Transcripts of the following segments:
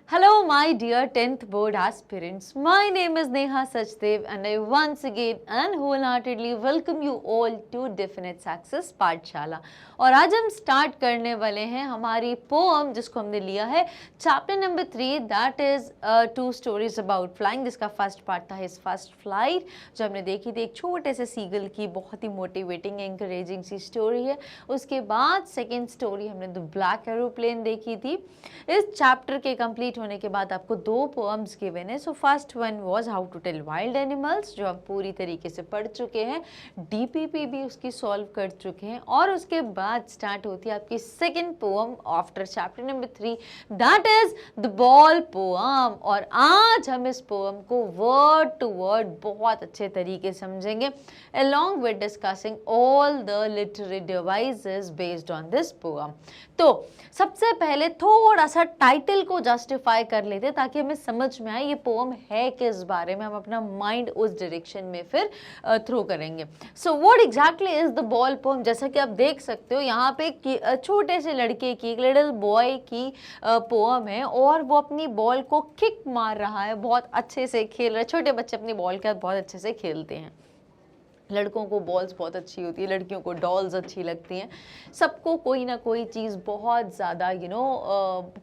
Hello, my dear 10th board aspirants. My name is Neha Sachdev, and I once again and wholeheartedly welcome you all to Definite Success पाठशाला। और आज हम start करने वाले हैं हमारी पोम जिसको हमने लिया है chapter number 3, that is 2 stories about flying, जिसका फर्स्ट पार्ट था हिज फर्स्ट फ्लाइट, जो हमने देखी थी एक छोटे से सीगल की बहुत ही मोटिवेटिंग एंकरेजिंग सी स्टोरी है। उसके बाद सेकेंड स्टोरी हमने द ब्लैक एरोप्लेन देखी थी। इस चैप्टर के कंप्लीट होने के बाद आपको 2 पोएम्स गिवन है। So first one was how to tell wild animals, जो आप पूरी तरीके से पढ़ चुके हैं, डीपीपी भी उसकी सॉल्व कर चुके हैं। और उसके बाद स्टार्ट होती है आपकी second poem after chapter number 3, that is the ball poem. और आज हम इस पोएम को वर्ड टू वर्ड बहुत अच्छे तरीके से समझेंगे, along with discussing all the literary devices based on this poem। तो सबसे पहले थोड़ा सा टाइटल को जस्टिफाई कर लेते ताकि हमें समझ में आए ये पोएम है किस बारे में, हम अपना माइंड उस डायरेक्शन में फिर थ्रो करेंगे। So what exactly is the ball poem? जैसा कि आप देख सकते हो यहाँ पे छोटे से लड़के की, एक लिटिल बॉय की पोएम है और वो अपनी बॉल को किक मार रहा है, बहुत अच्छे से खेल रहा है। छोटे बच्चे अपनी बॉल के साथ बहुत अच्छे से खेलते हैं। लड़कों को बॉल्स बहुत अच्छी होती है, लड़कियों को डॉल्स अच्छी लगती हैं। सबको कोई ना कोई चीज़ बहुत ज़्यादा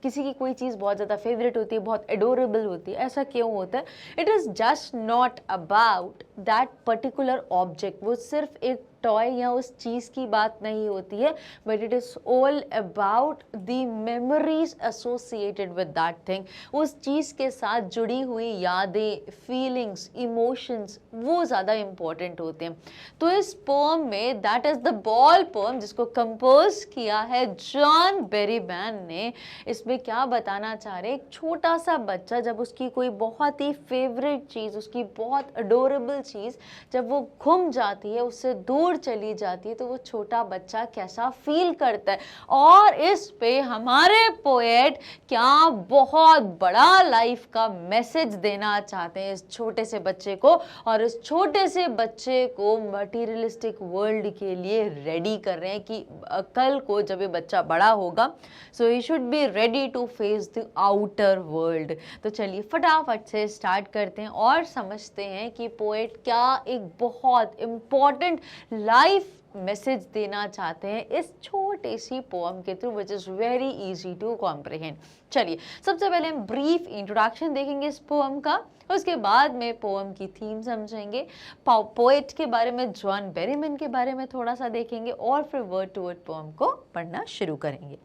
किसी की कोई चीज़ बहुत ज़्यादा फेवरेट होती है, बहुत एडोरेबल होती है। ऐसा क्यों होता है? It is just not about that particular object. वो सिर्फ एक टॉय या उस चीज़ की बात नहीं होती है, but it is all about the memories associated with that thing. उस चीज़ के साथ जुड़ी हुई यादें, फीलिंग्स, इमोशंस, वो ज़्यादा इम्पोर्टेंट होते हैं। तो इस पोएम में, that is the ball poem, जिसको कंपोज किया है जॉन बेरीमैन ने, इसमें क्या बताना चाह रहे हैं, एक छोटा सा बच्चा जब उसकी कोई बहुत ही फेवरेट चीज़, उसकी बहुत अडोरेबल चीज़ जब वो घुम जाती है, उससे दूर चली जाती है, तो वो छोटा बच्चा कैसा फील करता है। और इस पे हमारे पोएट क्या बहुत बड़ा लाइफ का मैसेज देना चाहते हैं इस छोटे से बच्चे को, और इस छोटे से बच्चे को मटीरियलिस्टिक वर्ल्ड के लिए रेडी कर रहे हैं कि कल को जब ये बच्चा बड़ा होगा, so he should be ready to face the outer world. तो चलिए फटाफट से स्टार्ट करते हैं और समझते हैं कि पोएट क्या एक बहुत इंपॉर्टेंट लाइफ मैसेज देना चाहते हैं इस छोटी सी पोएम के through, which is very easy to comprehend. चलिए सबसे पहले हम ब्रीफ इंट्रोडक्शन देखेंगे इस पोएम का, उसके बाद में पोएम की थीम समझेंगे, पोएट के बारे में, जॉन बेरीमैन के बारे में थोड़ा सा देखेंगे, और फिर वर्ड टू वर्ड पोएम को पढ़ना शुरू करेंगे।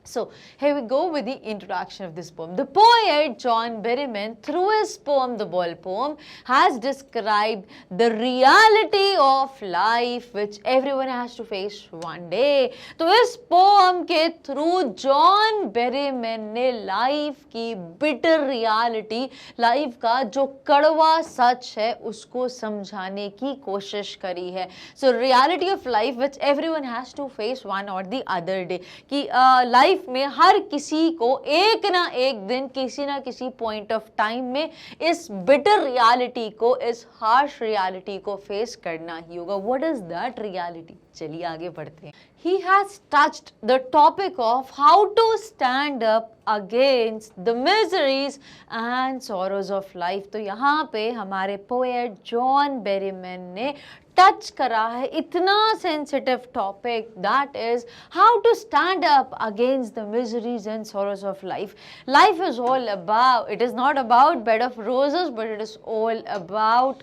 So here we go with the introduction of this poem. The poet John Berryman, through his poem The Ball Poem, has described the reality of life which everyone has to face one day. तो इस poem के through John Berryman ने life की bitter reality, life का जो कड़वा सच है, उसको समझाने की कोशिश करी है। So reality of life which everyone has to face one or the other day, कि लाइफ में हर किसी को एक ना एक दिन किसी ना किसी पॉइंट ऑफ टाइम में इस बिटर रियलिटी को, इस हार्श रियलिटी को फेस करना ही होगा। What is that reality? चलिए आगे बढ़ते हैं। He has touched the topic of how to stand up against the miseries and sorrows of life। तो यहाँ पे हमारे पोएट जॉन बेरीमैन ने टच करा है इतना sensitive topic, that is how to stand up against the miseries and sorrows of life. Life is all about, it is not about bed of roses, but it is all about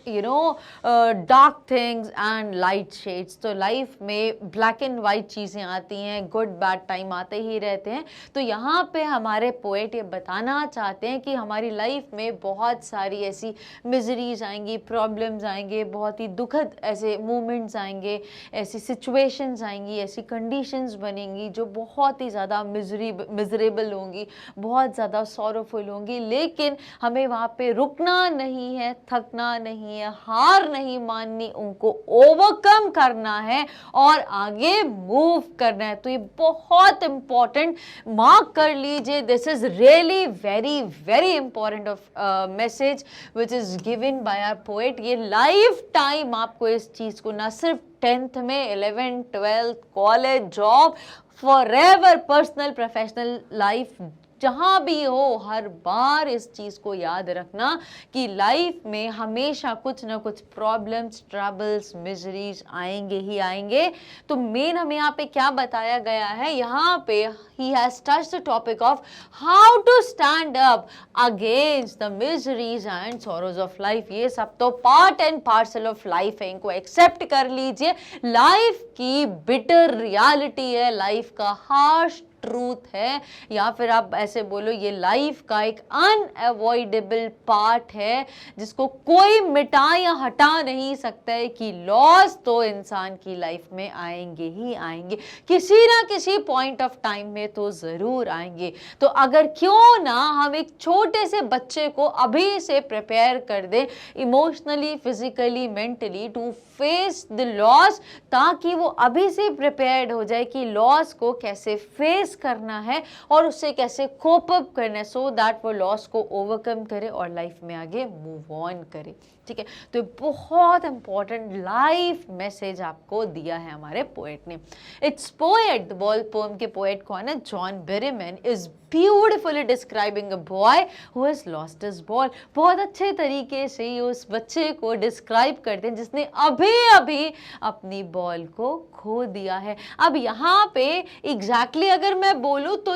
dark things and light shades. तो life में black and white चीज़ें आती हैं, good bad time आते ही रहते हैं। तो यहाँ पे हमारे पोएट ये बताना चाहते हैं कि हमारी लाइफ में बहुत सारी ऐसी मिजरीज आएंगी, प्रॉब्लम्स आएंगे, बहुत ही दुखद ऐसे मोमेंट्स आएंगे, ऐसी सिचुएशंस आएंगी, ऐसी कंडीशंस बनेंगी जो बहुत ही ज़्यादा मिजरेबल होंगी, बहुत ज़्यादा सॉरोफुल होंगी। लेकिन हमें वहाँ पे रुकना नहीं है, थकना नहीं है, हार नहीं माननी, उनको ओवरकम करना है और आगे मूव करना है। तो ये बहुत इंपॉर्टेंट, मार्क कर लीजिए, this is really very very important of message which is given by our poet. ये लाइफ टाइम आपको इस चीज़ को ना सिर्फ 10th में, 11th 12th college, job, for ever personal professional life, जहाँ भी हो हर बार इस चीज़ को याद रखना कि लाइफ में हमेशा कुछ ना कुछ प्रॉब्लम्स, ट्रबल्स, मिजरीज आएंगे ही आएंगे। तो मेन हमें यहाँ पे क्या बताया गया है, यहाँ पे he has touched the topic of how to stand up against the miseries and sorrows of life। ये सब तो part and parcel of life है, इनको एक्सेप्ट कर लीजिए। लाइफ की बिटर रियलिटी है, लाइफ का हार्श ट्रूथ है, या फिर आप ऐसे बोलो ये लाइफ का एक अनअवॉइडेबल पार्ट है जिसको कोई मिटा या हटा नहीं सकता है कि लॉस तो इंसान की लाइफ में आएंगे ही आएंगे, किसी ना किसी पॉइंट ऑफ टाइम में तो जरूर आएंगे। तो अगर क्यों ना हम एक छोटे से बच्चे को अभी से प्रिपेयर कर दें emotionally, physically, mentally to face the loss, ताकि वो अभी से प्रिपेयर्ड हो जाए कि लॉस को कैसे फेस करना है और उससे कैसे कोप अप करना है, सो दैट वो लॉस को ओवरकम करे और लाइफ में आगे मूव ऑन करे। ठीक है, तो बहुत इंपॉर्टेंट लाइफ मैसेज आपको दिया है हमारे पोएट ने। It's poet, the ball poem के पोएट कौन है, John Berryman, is beautifully describing a boy who has lost his ball. बहुत अच्छे तरीके से ये उस बच्चे को डिस्क्राइब करते हैं जिसने अभी अभी अपनी बॉल को खो दिया है। अब यहाँ पे एग्जैक्टली अगर मैं बोलूँ तो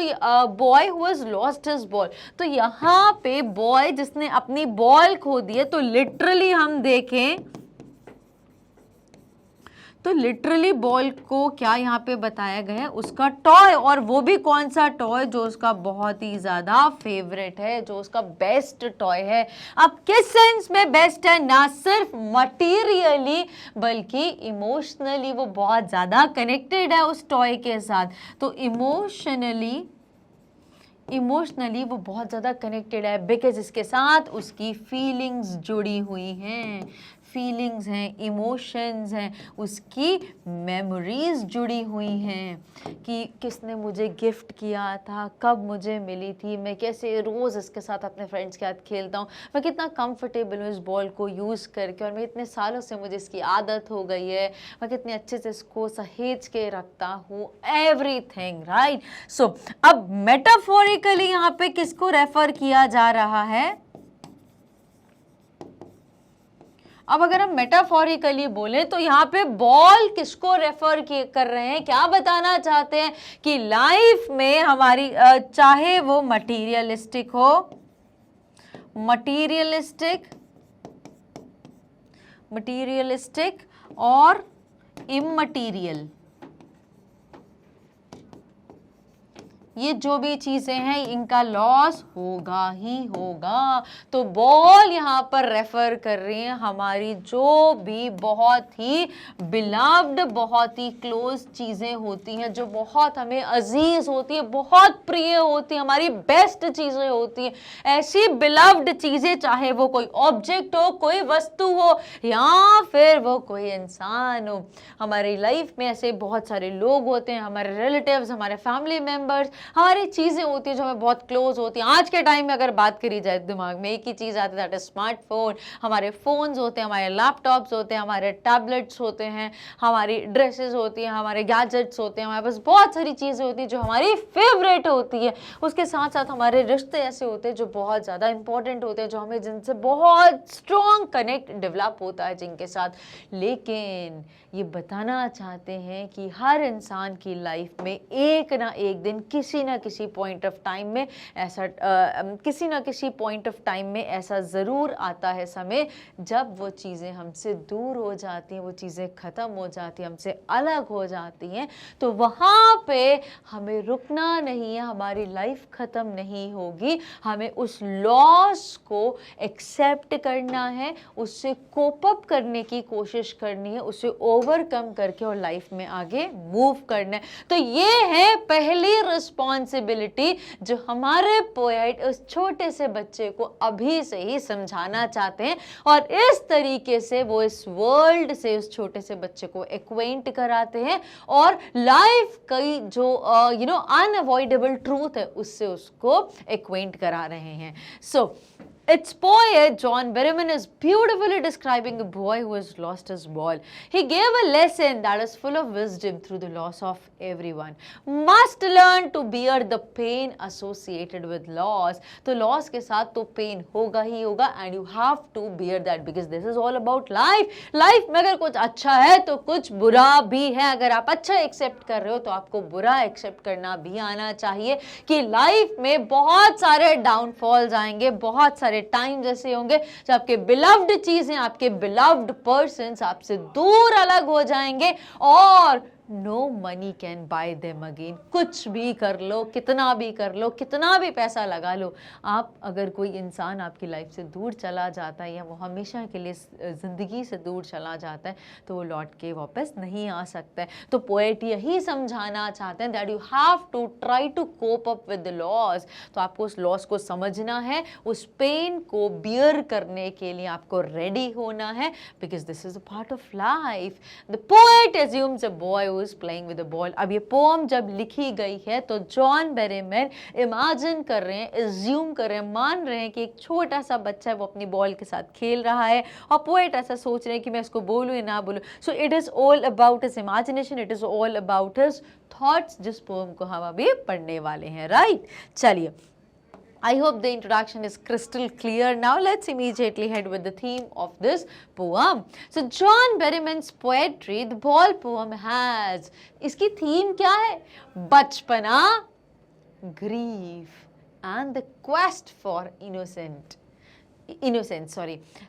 boy who has lost his ball, तो यहाँ पे बॉय जिसने अपनी बॉल खो दी है, तो लिटरली हम देखें तो लिटरली बॉल को क्या यहाँ पे बताया गया है, उसका टॉय, और वो भी कौन सा टॉय, जो उसका बहुत ही ज्यादा फेवरेट है, जो उसका बेस्ट टॉय है। अब किस सेंस में बेस्ट है, ना सिर्फ मटेरियली बल्कि इमोशनली वो बहुत ज्यादा कनेक्टेड है उस टॉय के साथ। तो इमोशनली वो बहुत ज़्यादा कनेक्टेड है बिकॉज इसके साथ उसकी फीलिंग्स जुड़ी हुई हैं, फीलिंग्स हैं, इमोशंस हैं, उसकी मेमोरीज जुड़ी हुई हैं कि किसने मुझे गिफ्ट किया था, कब मुझे मिली थी, मैं कैसे रोज़ इसके साथ अपने फ्रेंड्स के साथ खेलता हूँ, मैं कितना कंफर्टेबल हूँ इस बॉल को यूज़ करके, और मैं इतने सालों से मुझे इसकी आदत हो गई है, मैं कितने अच्छे से इसको सहेज के रखता हूँ, एवरीथिंग राइट। सो अब मेटाफोरिकली यहाँ पे किसको रेफर किया जा रहा है, अब अगर हम मेटाफोरिकली बोले तो यहाँ पे बॉल किसको रेफर कर रहे हैं, क्या बताना चाहते हैं कि लाइफ में हमारी चाहे वो मटीरियलिस्टिक हो, मटीरियलिस्टिक और इममटीरियल, ये जो भी चीजें हैं इनका लॉस होगा ही होगा। तो बॉल यहाँ पर रेफर कर रही है हमारी जो भी बहुत ही बिलव्ड, बहुत ही क्लोज चीजें होती हैं, जो बहुत हमें अजीज होती है, बहुत प्रिय होती है, हमारी बेस्ट चीजें होती हैं, ऐसी बिलव्ड चीजें, चाहे वो कोई ऑब्जेक्ट हो, कोई वस्तु हो, या फिर वो कोई इंसान हो। हमारी लाइफ में ऐसे बहुत सारे लोग होते हैं, हमारे रिलेटिव्स, हमारे फैमिली मेंबर्स, हमारी चीजें होती है जो हमें बहुत क्लोज होती हैं। आज के टाइम में अगर बात करी जाए दिमाग में एक ही चीज आती है, दैट इज स्मार्टफोन। हमारे फोन्स होते हैं, हमारे लैपटॉप्स होते हैं, हमारे टैबलेट्स होते हैं, हमारी ड्रेसेस होती हैं, हमारे गैजेट्स होते हैं, हमारे पास बहुत सारी चीजें होती हैं जो हमारी फेवरेट होती है। उसके साथ साथ हमारे रिश्ते ऐसे होते हैं जो बहुत ज्यादा इंपॉर्टेंट होते हैं, जो हमें जिनसे बहुत स्ट्रॉन्ग कनेक्ट डेवलप होता है जिनके साथ। लेकिन ये बताना चाहते हैं कि हर इंसान की लाइफ में एक ना एक दिन किसी ना किसी पॉइंट ऑफ टाइम में ऐसा ज़रूर आता है समय जब वो चीज़ें हमसे दूर हो जाती हैं, वो चीज़ें ख़त्म हो जाती हैं, हमसे अलग हो जाती हैं। तो वहाँ पे हमें रुकना नहीं है, हमारी लाइफ ख़त्म नहीं होगी, हमें उस लॉस को एक्सेप्ट करना है, उससे कोप अप करने की कोशिश करनी है, उसे ओवरकम करके और लाइफ में आगे मूव करना है। तो ये है पहली रिस्पॉन्सिबिलिटी जो हमारे पोएट उस छोटे से बच्चे को अभी से ही समझाना चाहते हैं, और इस तरीके से वो इस वर्ल्ड से उस छोटे से बच्चे को एक्वेंट कराते हैं और लाइफ की जो अनअवॉइडेबल ट्रूथ है उससे उसको एक्वेंट करा रहे हैं। सो Its poet John Berryman is beautifully describing a boy who has lost his ball. He gave a lesson that is full of wisdom through the loss of everyone. Must learn to bear the pain associated with loss. तो loss के साथ तो pain होगा ही होगा, and you have to bear that because this is all about life. Life में अगर कुछ अच्छा है तो कुछ बुरा भी है. अगर आप अच्छा एक्सेप्ट कर रहे हो तो आपको बुरा एक्सेप्ट करना भी आना चाहिए कि लाइफ में बहुत सारे डाउनफॉल्स आएंगे, बहुत सारे टाइम जैसे होंगे जब आपके बिलव्ड चीजें, आपके बिलव्ड पर्सन्स आपसे दूर अलग हो जाएंगे और no money can buy them again. कुछ भी कर लो, कितना भी कर लो, कितना भी पैसा लगा लो, आप अगर कोई इंसान आपकी लाइफ से दूर चला जाता है या वो हमेशा के लिए ज़िंदगी से दूर चला जाता है तो वो लौट के वापस नहीं आ सकता है. तो पोएट यही समझाना चाहते हैं that you have to try to cope up with the loss. तो आपको उस लॉस को समझना है, उस पेन को बियर करने के लिए आपको रेडी होना है because this is a part of life. The poet assumes a boy is playing with a ball. अब ये पोम जब लिखी गई है तो जॉन बेरेमैन इमेजिन कर रहे हैं, एज्यूम कर रहे हैं, मान रहे हैं कि एक छोटा सा बच्चा है वो अपनी बॉल के साथ खेल रहा है और पोएट ऐसा सोच रहे हैं कि मैं इसको बोलूं या ना बोलूं. So it is all about his imagination, it is all about his thoughts, जिस पोम को हम अभी पढ़ने वाले हैं. राइट, चलिए. I hope the introduction is crystal clear. Now let's immediately head with the theme of this poem. So John Berryman's poetry, the ball poem has, इसकी theme क्या है? बचपना, grief and the quest for innocence.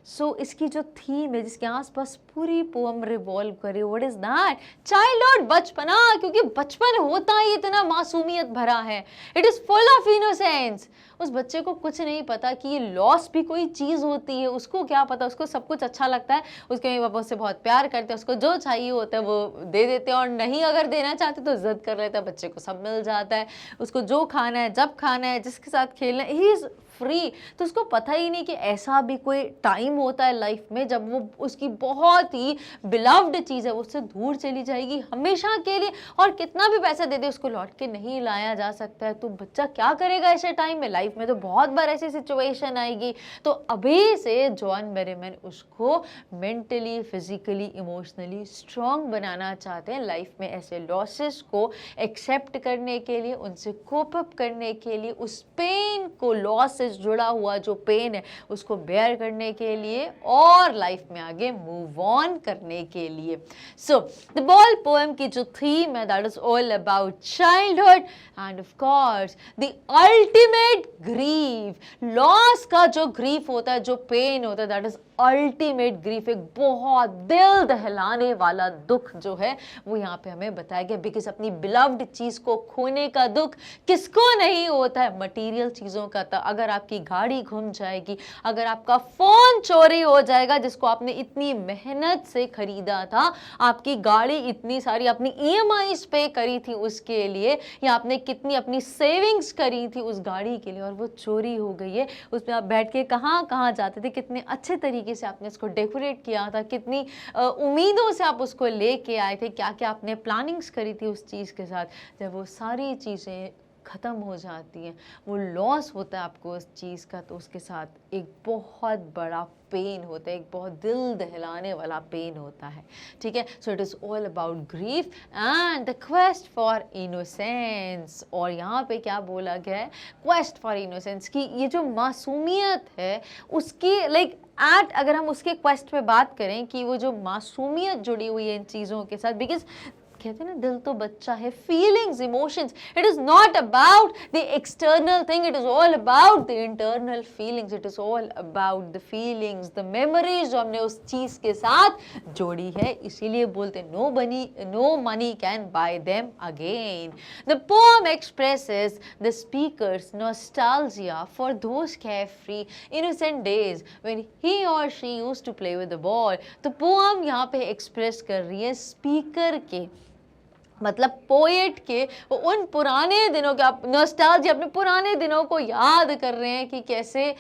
सो इसकी जो theme है जिसके आसपास पूरी पोएम रिवॉल्व करे, व्हाट इज दैट? चाइल्डहुड, बचपना. क्योंकि बचपन होता ही इतना मासूमियत भरा है. It is full of innocence. उस बच्चे को कुछ नहीं पता कि ये लॉस भी कोई चीज़ होती है. उसको क्या पता, उसको सब कुछ अच्छा लगता है, उसके मम्मी पापा उससे बहुत प्यार करते हैं, उसको जो चाहिए होता है वो दे देते हैं और नहीं अगर देना चाहते तो जिद कर लेता है. बच्चे को सब मिल जाता है, उसको जो खाना है, जब खाना है, जिसके साथ खेलना है, ही इज़ फ्री. तो उसको पता ही नहीं कि ऐसा भी कोई टाइम होता है लाइफ में जब वो उसकी बहुत ही बिलव्ड चीज़ है वो उससे दूर चली जाएगी हमेशा के लिए, और कितना भी पैसा दे दे उसको लौट के नहीं लाया जा सकता है. तो बच्चा क्या करेगा ऐसे टाइम में? लाइफ में तो बहुत बार ऐसी सिचुएशन आएगी. तो अभी से जॉन बेरेमैन उसको मेंटली, फिजिकली, इमोशनली स्ट्रॉन्ग बनाना चाहते हैं लाइफ में ऐसे लॉसेस को एक्सेप्ट करने के लिए, उनसे कोप अप करने के लिए, उस पेन को, लॉस से जुड़ा हुआ जो पेन है उसको बेयर करने के लिए और लाइफ में आगे मूव ऑन करने के लिए. सो द बॉल पोएम की जो थीम है that is all about childhood end of course the ultimate grief. Loss का जो ग्रीफ होता है, जो पेन होता है, दैट इज अल्टीमेट ग्रीफ. एक बहुत दिल दहलाने वाला दुख जो है वो यहाँ पे हमें बताया गया बिकॉज अपनी बिलव्ड चीज को खोने का दुख किसको नहीं होता है? मटीरियल चीजों का. तो अगर आपकी गाड़ी घूम जाएगी, अगर आपका फोन चोरी हो जाएगा जिसको आपने इतनी मेहनत से खरीदा था, आपकी गाड़ी इतनी सारी अपनी EMIs पे करी थी उसके लिए, या आपने कितनी अपनी सेविंग्स करी थी उस गाड़ी के लिए और वो चोरी हो गई है, उसमें आप बैठ के कहाँ कहाँ जाते थे, कितने अच्छे तरीके से आपने उसको डेकोरेट किया था, कितनी उम्मीदों से आप उसको लेके आए थे, क्या क्या आपने प्लानिंग्स करी थी उस चीज़ के साथ, जब वो सारी चीज़ें ख़त्म हो जाती हैं, वो लॉस होता है आपको उस चीज़ का, तो उसके साथ एक बहुत बड़ा पेन होता है, एक बहुत दिल दहलाने वाला पेन होता है. ठीक है. So it is all about grief and the quest for innocence. और यहाँ पे क्या बोला गया है? क्वेस्ट फॉर इनोसेंस की ये जो मासूमियत है उसकी अगर हम उसके क्वेस्ट पे बात करें कि वो जो मासूमियत जुड़ी हुई है इन चीज़ों के साथ, बिकॉज कहते हैं ना दिल तो बच्चा है, feelings, emotions, it is not about the external thing, it is all about the internal feelings. It is all about the feelings, the memories जो हमने उस चीज के साथ जोड़ी है. इसीलिए बोलते no money can buy them again. The poem expresses the speaker's nostalgia for those carefree innocent days when he or she used to play with the ball. तो पोएम यहाँ पे एक्सप्रेस कर रही है स्पीकर के मतलब पोएट के उन पुराने दिनों के नॉस्टैल्जिया, अपने पुराने दिनों को याद कर रहे हैं कि कैसे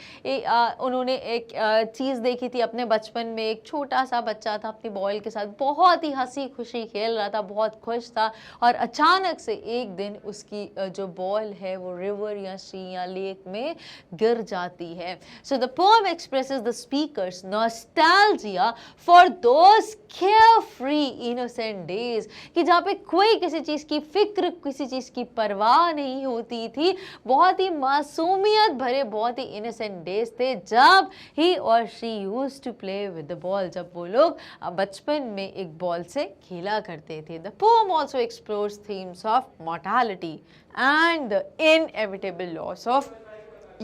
उन्होंने एक चीज़ देखी थी अपने बचपन में। एक छोटा सा बच्चा था अपनी बॉल के साथ, बहुत ही हंसी खुशी खेल रहा था, बहुत खुश था, और अचानक से एक दिन उसकी जो बॉल है वो रिवर या सी या लेक में गिर जाती है। So the poem expresses the speaker's nostalgia for those carefree innocent days, कि जहाँ पे कोई किसी चीज़ की फिक्र, किसी चीज़ की परवाह नहीं होती थी, बहुत ही मासूमियत भरे, बहुत ही इनोसेंट डेज थे जब ही और she used to play with the ball, जब वो लोग बचपन में एक बॉल से खेला करते थे। The poem also explores themes of mortality and the inevitable loss of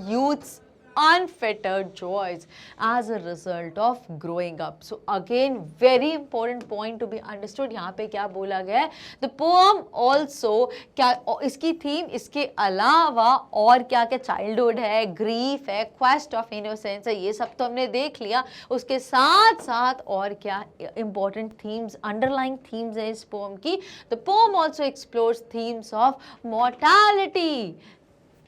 youth's unfettered joys as a result of growing up. So again, very important point to be understood. यहाँ पे क्या बोला गया है, the poem also, क्या इसकी theme, इसके अलावा और क्या क्या चाइल्डहुड है, ग्रीफ है, क्वेस्ट ऑफ इनोसेंस है, ये सब तो हमने देख लिया। उसके साथ साथ और क्या इंपॉर्टेंट थीम्स, अंडरलाइंग थीम्स है इस पोम की। the poem also explores themes of mortality.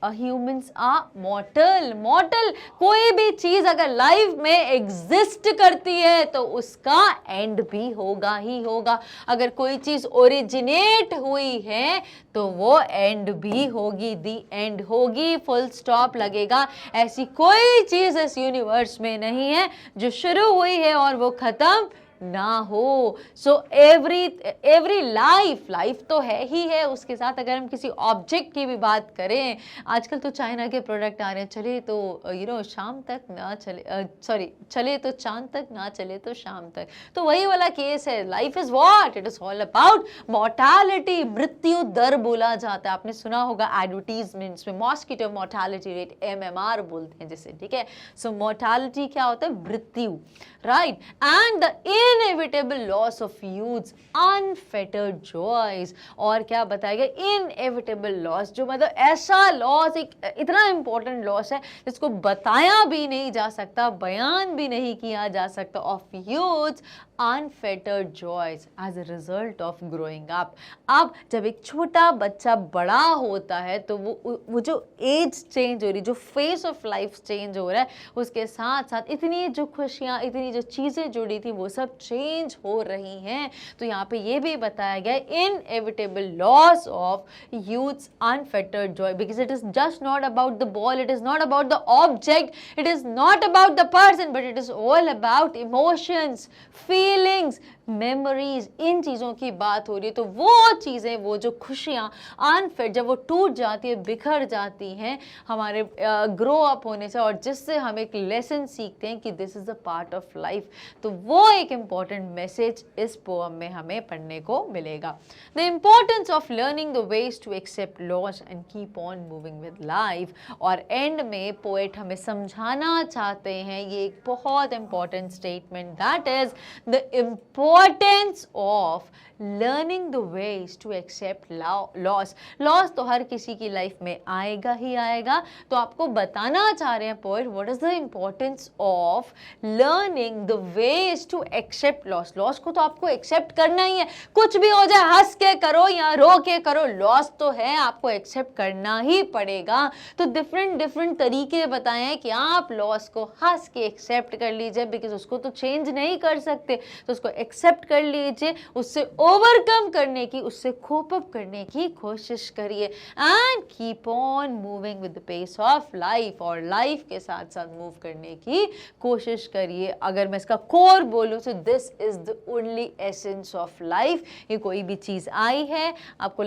Humans are mortal. Mortal, कोई भी चीज अगर लाइफ में एग्जिस्ट करती है तो उसका एंड भी होगा ही होगा। अगर कोई चीज ओरिजिनेट हुई है तो वो एंड भी होगी, दी एंड होगी, फुल स्टॉप लगेगा। ऐसी कोई चीज इस यूनिवर्स में नहीं है जो शुरू हुई है और वो खत्म ना हो। सो एवरी लाइफ तो है ही है। उसके साथ अगर हम किसी ऑब्जेक्ट की भी बात करें, आजकल तो चाइना के प्रोडक्ट आ रहे हैं, चले तो शाम तक ना चले, चले तो चांद तक, ना चले तो शाम तक। तो वही वाला केस है। Life is what, it is all about mortality. मृत्यु दर बोला जाता है, आपने सुना होगा एडवर्टीजमेंट्स में, मॉस्किटो मॉर्टैलिटी रेट, MMR बोलते हैं जिसे, ठीक है। सो मॉर्टैलिटी क्या होता है, मृत्यु, right. And the inevitable loss of youth's unfettered joys. और क्या बताया गया, इनएविटेबल लॉस, जो मतलब ऐसा लॉस, एक इतना इंपॉर्टेंट लॉस है जिसको बताया भी नहीं जा सकता, बयान भी नहीं किया जा सकता, of youth's unfettered joys as a result of growing up. अब जब एक छोटा बच्चा बड़ा होता है तो वो जो एज चेंज हो रही, जो फेस ऑफ लाइफ चेंज हो रहा है, उसके साथ साथ इतनी जो खुशियाँ, इतनी जो चीज़ें जुड़ी थी वो सब चेंज हो रही हैं। तो यहाँ पे ये भी बताया गया, inevitable loss of youth's unfettered joy, because it is just not about the ball, it is not about the object, it is not about the person, but it is all about emotions, feelings, memories. इन चीज़ों की बात हो रही है। तो वो चीज़ें, वो जो खुशियाँ अनफिट, जब वो टूट जाती है, बिखर जाती हैं हमारे ग्रो अप होने से, और जिससे हम एक लेसन सीखते हैं कि this is a part of life, तो वो एक इम्पॉर्टेंट मैसेज इस पोएम में हमें पढ़ने को मिलेगा। The importance of learning the ways to accept loss and keep on moving with life. और एंड में पोएट हमें समझाना चाहते हैं, ये एक बहुत important statement, that is the importance of learning the ways to accept loss. Loss तो हर किसी की लाइफ में आएगा ही आएगा। तो आपको बताना चाह रहे हैं poet, what is the importance of learning the ways to accept loss. Loss को तो आपको एक्सेप्ट करना ही है, कुछ भी हो जाए, हंस के करो या रो के करो, लॉस तो है, आपको एक्सेप्ट करना ही पड़ेगा। तो डिफरेंट तरीके बताए हैं कि आप लॉस को हंस के एक्सेप्ट कर लीजिए, बिकॉज उसको तो चेंज नहीं कर सकते, तो उसको एक्सेप्ट कर लीजिए, उससे ओवरकम करने की, उससे कोप अप करने की कोशिश करिए, and keep on moving with the pace of life, और लाइफ के साथ साथ मूव करने की कोशिश करिए। अगर मैं इसका कोर बोलूँ तो this is the only essence of life. ये कोई भी चीज़ आई है, आपको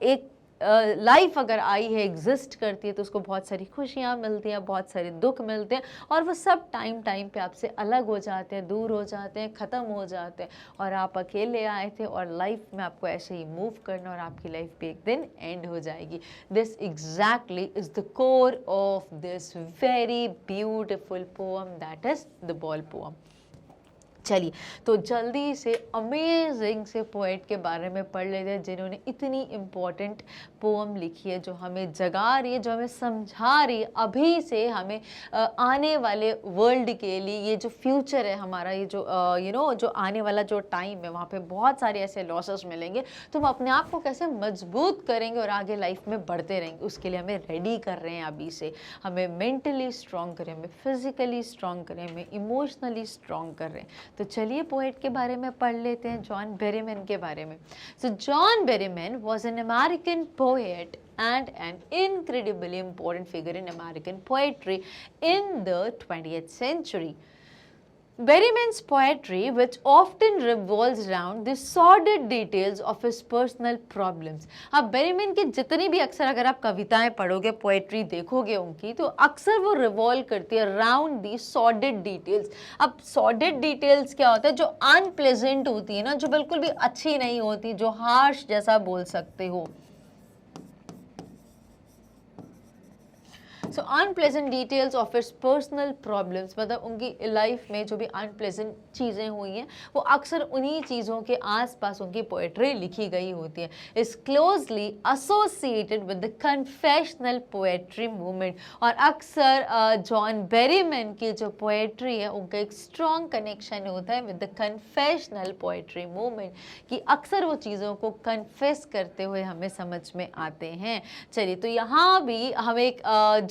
एक लाइफ अगर आई है, एग्जिस्ट करती है, तो उसको बहुत सारी खुशियाँ मिलती हैं, बहुत सारे दुख मिलते हैं, और वो सब टाइम पे आपसे अलग हो जाते हैं, दूर हो जाते हैं, ख़त्म हो जाते हैं, और आप अकेले आए थे, और लाइफ में आपको ऐसे ही मूव करना, और आपकी लाइफ भी एक दिन एंड हो जाएगी। This exactly is the core of this very beautiful poem, that is the ball poem. चलिए तो जल्दी से अमेजिंग से पोएट के बारे में पढ़ लेते हैं जिन्होंने इतनी इम्पोर्टेंट पोम लिखी है, जो हमें जगा रही है, जो हमें समझा रही है अभी से हमें आने वाले वर्ल्ड के लिए, ये जो फ्यूचर है हमारा, ये जो जो आने वाला जो टाइम है वहाँ पे बहुत सारे ऐसे लॉसेस मिलेंगे, तो हम अपने आप को कैसे मजबूत करेंगे और आगे लाइफ में बढ़ते रहेंगे, उसके लिए हमें रेडी कर रहे हैं अभी से। हमें मेंटली स्ट्रॉन्ग करें, हमें फिजिकली स्ट्रॉन्ग करें, हमें इमोशनली स्ट्रॉन्ग कर रहे हैं। तो चलिए पोएट के बारे में पढ़ लेते हैं, जॉन बेरीमैन के बारे में। सो John Berryman was an American poet and an incredibly important figure in American poetry in the 20th century. Berryman's poetry, which often revolves around the sordid details of his personal problems. अब Berryman की जितनी भी अक्सर अगर आप कविताएं पढ़ोगे, poetry देखोगे उनकी, तो अक्सर वो रिवॉल्व करती है अराउंड दी सॉर्डेड डिटेल्स। अब सॉर्डेड डिटेल्स क्या होता है? जो अनप्लेजेंट होती है ना, जो बिल्कुल भी अच्छी नहीं होती, जो हार्श जैसा बोल सकते हो। So unpleasant details of its personal problems, मतलब उनकी लाइफ में जो भी अनप्लेजेंट चीज़ें हुई हैं वो अक्सर उन्हीं चीज़ों के आसपास उनकी पोएट्री लिखी गई होती है। Is closely associated with the confessional poetry movement, और अक्सर जॉन बेरीमैन की जो पोएट्री है उनका एक स्ट्रॉन्ग कनेक्शन होता है with the confessional poetry movement, कि अक्सर वो चीज़ों को कन्फेस करते हुए हमें समझ में आते हैं। चलिए तो यहाँ भी हमें एक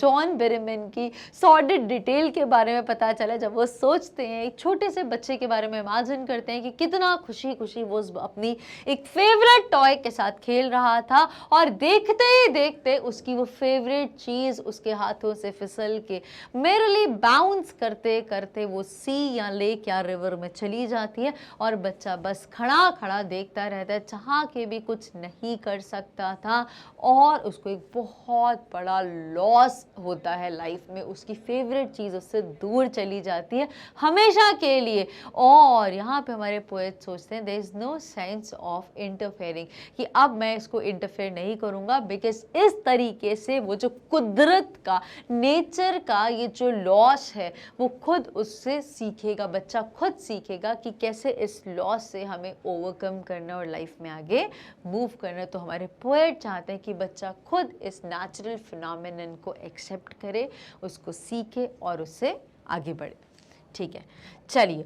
जॉन बेरीमैन की सॉर्डेड डिटेल के बारे में पता चला। जब वो सोचते हैं, एक छोटे से बच्चे के बारे में इमेजिन करते हैं कि कितना खुशी खुशी वो अपनी एक फेवरेट टॉय के साथ खेल रहा था, और देखते ही देखते उसकी वो फेवरेट चीज़ उसके हाथों से फिसल के मेरली बाउंस करते करते वो सी या लेक या रिवर में चली जाती है, और बच्चा बस खड़ा खड़ा देखता रहता है, चाह के भी कुछ नहीं कर सकता था, और उसको एक बहुत बड़ा लॉस होता है लाइफ में। उसकी फेवरेट चीज़ उससे दूर चली जाती है हमेशा के लिए। और यहाँ पे हमारे पोएट सोचते हैं there is no sense of interfering, कि अब मैं इसको इंटरफेयर नहीं करूँगा, बिकॉज इस तरीके से वो जो कुदरत का, नेचर का ये जो लॉस है वो खुद उससे सीखेगा, बच्चा खुद सीखेगा कि कैसे इस लॉस से हमें ओवरकम करना और लाइफ में आगे मूव करना। तो हमारे पोएट चाहते हैं कि बच्चा खुद इस नेचुरल फिनोमेनन को एक्सेप्ट करे, उसको सीखे और उससे आगे बढ़े। ठीक है, चलिए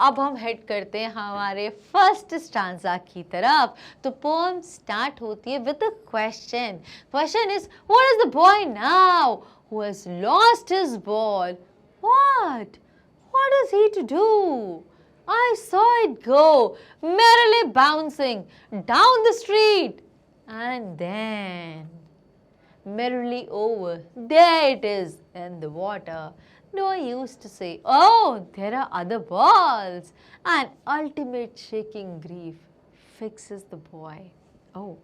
अब हम हेड करते हैं हमारे फर्स्ट स्टांजा की तरफ। तो पोएम स्टार्ट होती है with a question. Question is what is the boy now who has lost his ball? What is he to do? I saw it go merrily bouncing down the street, and then merrily over, there it is in the water. No use to say, oh, there are other balls. And ultimate shaking grief fixes the boy. Oh,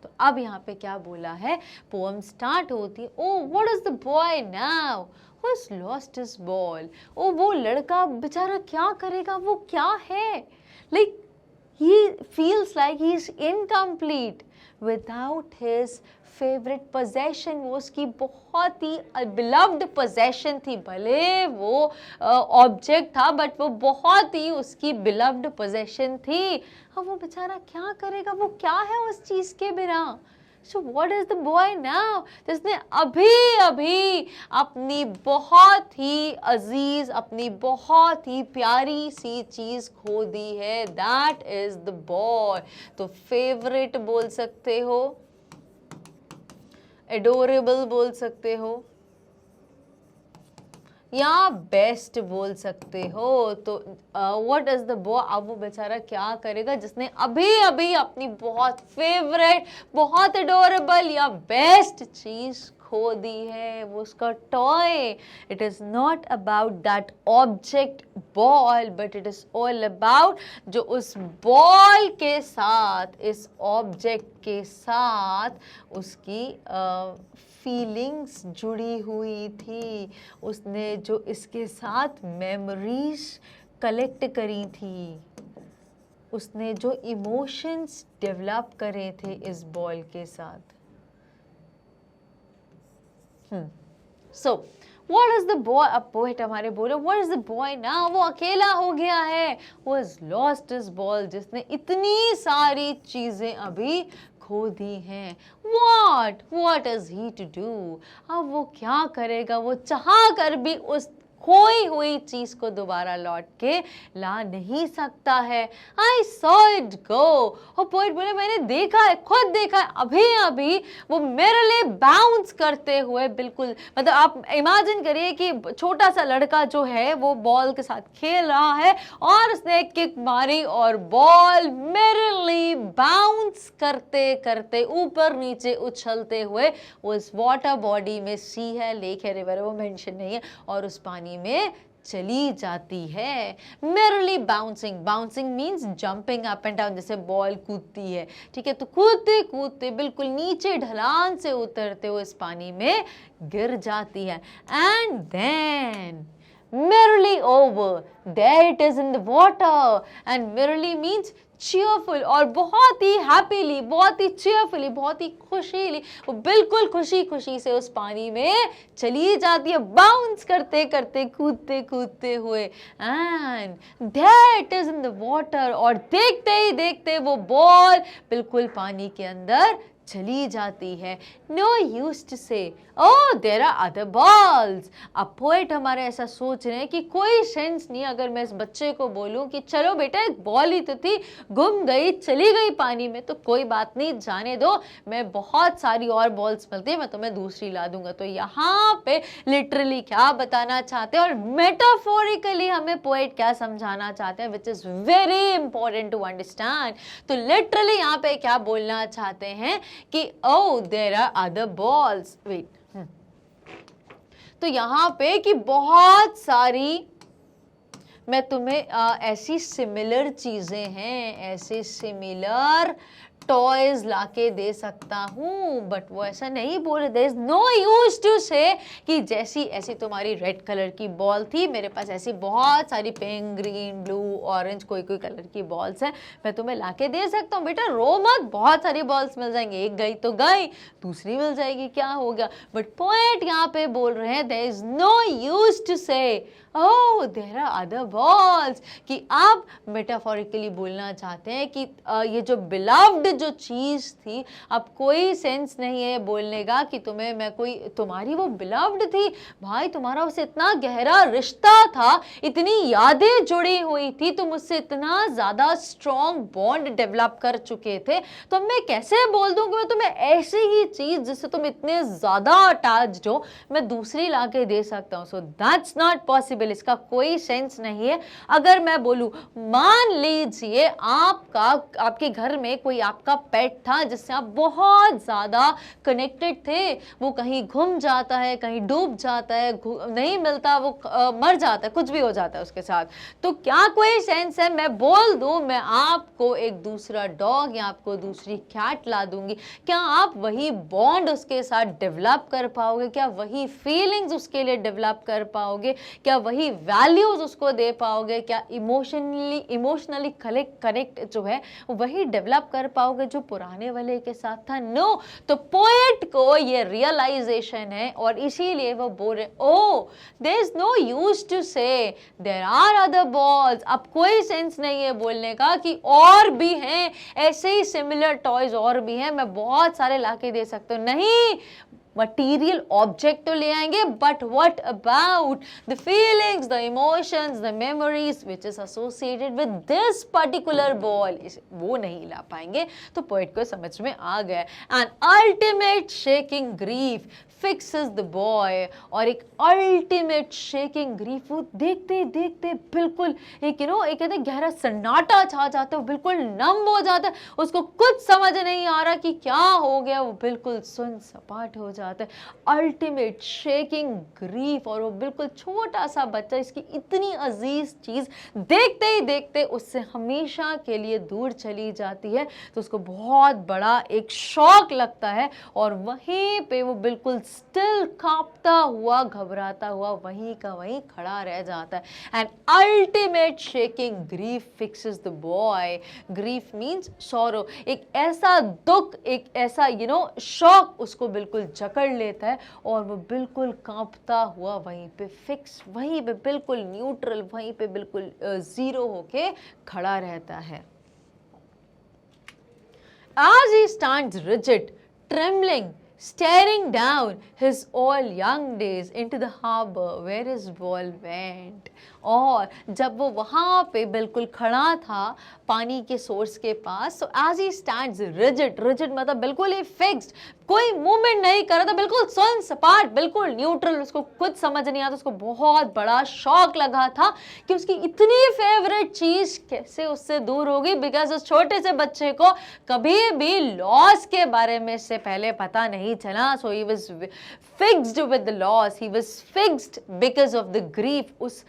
तो अब यहाँ पे क्या बोला है? Poem start होती है, oh, what is the boy now who has lost his ball? oh, वो लड़का बेचारा क्या करेगा, वो क्या है? Like he feels like he is incomplete without his favourite possession. वो उसकी बहुत ही बिलव्ड पोजेशन थी, भले वो ऑब्जेक्ट था बट वो बहुत ही उसकी बिलव्ड पोजेशन थी। अब वो बेचारा क्या करेगा, वो क्या है उस चीज़ के बिना? So what is the boy now? जिसने अभी अभी अपनी बहुत ही अजीज, अपनी बहुत ही प्यारी सी चीज़ खो दी है, दैट इज द बॉय। तो फेवरेट बोल सकते हो, एडोरेबल बोल सकते हो, या बेस्ट बोल सकते हो। तो व्हाट इज द बॉय? अब वो बेचारा क्या करेगा जिसने अभी अभी अपनी बहुत फेवरेट, बहुत एडोरेबल या बेस्ट चीज खो दी है, वो उसका toy. It is not about that object ball, but it is all about जो उस बॉल के साथ, इस ऑब्जेक्ट के साथ उसकी फीलिंग्स जुड़ी हुई थी, उसने जो इसके साथ मेमोरीज कलेक्ट करी थी, उसने जो इमोशंस डेवलप करे थे इस बॉल के साथ। So what is the boy, अब पोएट हमारे बोले व्हाट इज द बॉय ना, वो अकेला हो गया है, वो इज लॉस्ट हिज बॉल, जिसने इतनी सारी चीजें अभी खो दी हैं। what is he to do, अब वो क्या करेगा, वो चाह कर भी उस खोई हुई चीज को दोबारा लौट के ला नहीं सकता है। I saw it go, और पोएट बोले मैंने देखा है, खुद देखा है, अभी अभी वो मेरे लिए बाउंस करते हुए, बिल्कुल मतलब आप इमेजिन करिए कि छोटा सा लड़का जो है वो बॉल के साथ खेल रहा है और उसने एक किक मारी और बॉल मेरे लिए बाउंस करते करते ऊपर नीचे उछलते हुए उस वाटर बॉडी में, सी है, लेक है, रिवर है, वो मेंशन नहीं है, और उस पानी में चली जाती है। Merely bouncing, bouncing means jumping up and down, जैसे बॉल कूदती है, ठीक है, तो कूदते कूदते बिल्कुल नीचे ढलान से उतरते हुए इस पानी में गिर जाती है। And then merrily over, there it is in the water, and merrily means cheerful, और बहुत ही हैप्पीली, बहुत ही cheerfully, बहुत ही खुशीली, वो बिल्कुल खुशी खुशी से उस पानी में चली जाती है, बाउंस करते करते, कूदते कूदते हुए। And there it is in the water, और देखते ही देखते वो बॉल बिल्कुल पानी के अंदर चली जाती है। No use to say oh there are other balls, अब पोएट हमारे ऐसा सोच रहे हैं कि कोई सेंस नहीं अगर मैं इस बच्चे को बोलूं कि चलो बेटा एक बॉल ही तो थी, गुम गई, चली गई पानी में, तो कोई बात नहीं, जाने दो, मैं बहुत सारी और बॉल्स मिलती है, मैं तुम्हें दूसरी ला दूंगा। तो यहाँ पे लिटरली क्या बताना चाहते हैं और मेटाफोरिकली हमें पोएट क्या समझाना चाहते हैं, which is very important to understand. तो लिटरली यहाँ पे क्या बोलना चाहते हैं कि oh there are other balls, wait, तो यहाँ पे कि बहुत सारी मैं तुम्हें ऐसी सिमिलर चीजें हैं, ऐसे सिमिलर टॉयज लाके दे सकता हूँ, बट वो ऐसा नहीं बोले, there is no use to say कि जैसी ऐसी तुम्हारी रेड कलर की बॉल थी, मेरे पास ऐसी बहुत सारी पिंक, ग्रीन, ब्लू, ऑरेंज, कोई कोई कलर की बॉल्स हैं, मैं तुम्हें लाके दे सकता हूँ, बेटा रो मत, बहुत सारी बॉल्स मिल जाएंगी, एक गई तो गई, दूसरी मिल जाएगी, क्या हो गया। बट पोएट यहाँ पे बोल रहे हैं there is no use to say oh there are other balls, कि आप मेटाफोरिकली बोलना चाहते हैं कि ये जो बिलव्ड जो चीज थी, अब कोई सेंस नहीं है बोलने का कि तुम्हें मैं कोई, तुम्हारी वो बिलव्ड थी भाई, तुम्हारा उससे इतना गहरा रिश्ता था, इतनी यादें जुड़ी हुई थी, तुम उससे इतना ज्यादा स्ट्रॉन्ग बॉन्ड डेवलप कर चुके थे, तो मैं कैसे बोल दूं कि मैं तुम्हें ऐसी ही चीज जिससे तुम इतने ज्यादा अटैच्ड हो मैं दूसरी ला के दे सकता हूं। सो दैट्स नॉट पॉसिबल, इसका कोई सेंस नहीं है। अगर मैं बोलूं मान लीजिए आपके घर में कोई आपका पेट था जिससे आप बहुत ज्यादा कनेक्टेड थे, वो कहीं घूम जाता है, कहीं डूब जाता है, नहीं मिलता, वो मर जाता है, कुछ भी हो जाता है उसके साथ, तो क्या कोई सेंस है मैं बोल दूं मैं आपको एक दूसरा डॉग या आपको दूसरी कैट ला दूंगी, क्या आप वही बॉन्ड उसके साथ डेवलप कर पाओगे, क्या वही फीलिंग्स उसके लिए डेवलप कर पाओगे, क्या वही वैल्यूज उसको दे पाओगे, क्या इमोशनली कनेक्ट जो है वही डेवलप कर पाओगे जो पुराने वाले के साथ था। नो, तो पोएट को ये रियलाइजेशन है और इसीलिए वो बोल रहे oh there is no use to say there are other balls, अब कोई सेंस नहीं है बोलने का कि और भी हैं ऐसे ही सिमिलर टॉयज, और भी हैं, मैं बहुत सारे लाके दे सकता हूँ, नहीं मटीरियल ऑब्जेक्ट तो ले आएंगे, but what about the feelings, the emotions, the memories which is associated with this particular ball, वो नहीं ला पाएंगे। तो पोएट को समझ में आ गया। And ultimate shaking grief fixes the boy, और एक अल्टीमेट शेकिंग ग्रीफ, वो देखते देखते बिल्कुल एक एक कहते गहरा सन्नाटा छा जाता है, वो बिल्कुल नम हो जाता है, उसको कुछ समझ नहीं आ रहा कि क्या हो गया, वो बिल्कुल सुन सपाट हो जाता है। अल्टीमेट शेकिंग ग्रीफ, और वो बिल्कुल छोटा सा बच्चा, इसकी इतनी अजीज चीज देखते ही देखते उससे हमेशा के लिए दूर चली जाती है, तो उसको बहुत बड़ा एक शॉक लगता है और वहीं पे वो बिल्कुल स्टिल कांपता हुआ, घबराता हुआ वहीं का वहीं खड़ा रह जाता है। And ultimate shaking grief fixes the boy, grief means sorrow, एक ऐसा दुख, एक ऐसा शॉक उसको बिल्कुल जकड़ जकड़ लेता है और वो बिल्कुल कांपता हुआ वहीं पे फिक्स, वहीं पे बिल्कुल न्यूट्रल, वहीं पे बिल्कुल जीरो होके खड़ा रहता है। As he stands rigid, trembling, staring down his all young days into the harbor where his ball went. और जब वो वहाँ पे बिल्कुल खड़ा था पानी के सोर्स के पास, so as he stands rigid, rigid मतलब बिल्कुल ही फिक्स्ड, कोई मूवमेंट नहीं कर रहा था, बिल्कुल सुन सपाट, बिल्कुल न्यूट्रल, उसको कुछ समझ नहीं आता, उसको बहुत बड़ा शॉक लगा था कि उसकी इतनी फेवरेट चीज कैसे उससे दूर होगी, बिकॉज उस छोटे से बच्चे को कभी भी लॉस के बारे में से पहले पता नहीं चला। So he was fixed with the loss, he was fixed because of the grief, उस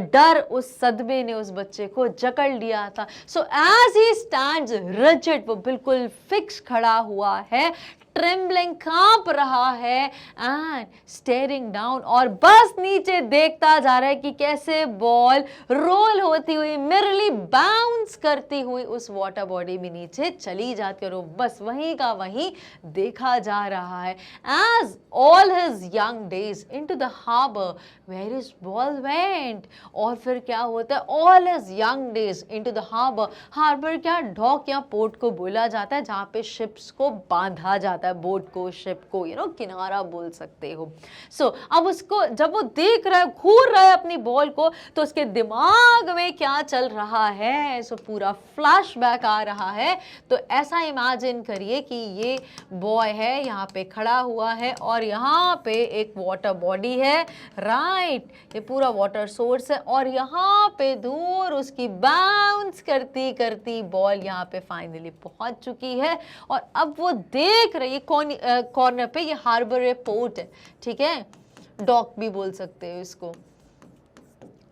डर, उस सदमे ने उस बच्चे को जकड़ लिया था। So as he stands rigid, वो बिल्कुल फिक्स खड़ा हुआ है, ट्रेम्बलिंग, कांप रहा है, एंड स्टेयरिंग डाउन, और बस नीचे देखता जा रहा है कि कैसे बॉल रोल होती हुई, मिररली बाउंस करती हुई उस वाटर बॉडी में नीचे चली जाती है, और वो बस वहीं का वहीं देखा जा रहा है। As all his young days into the harbour where his ball went, और फिर क्या होता है, all his young days into the harbour, harbour क्या, डॉक या पोर्ट को बोला जाता है जहाँ पे शिप्स को बांधा जाता है, बोट को, शिप को, किनारा बोल सकते हो। सो अब उसको जब वो देख रहा है, घूर रहा है अपनी बॉल को, तो उसके दिमाग में क्या चल रहा है, सो पूरा फ्लैशबैक आ रहा है। तो ऐसा इमेजिन करिए कि ये बॉय है, यहाँ पे खड़ा हुआ है, और यहाँ पे एक वाटर बॉडी है, राइट, ये पूरा वाटर सोर्स है, और यहाँ पे दूर उसकी बाउंस करती करती बॉल यहाँ पे फाइनली पहुंच चुकी है, और अब वो देख रही है कॉर्नर पे, ये हार्बर पोर्ट है, ठीक है, डॉक भी बोल सकते हो इसको।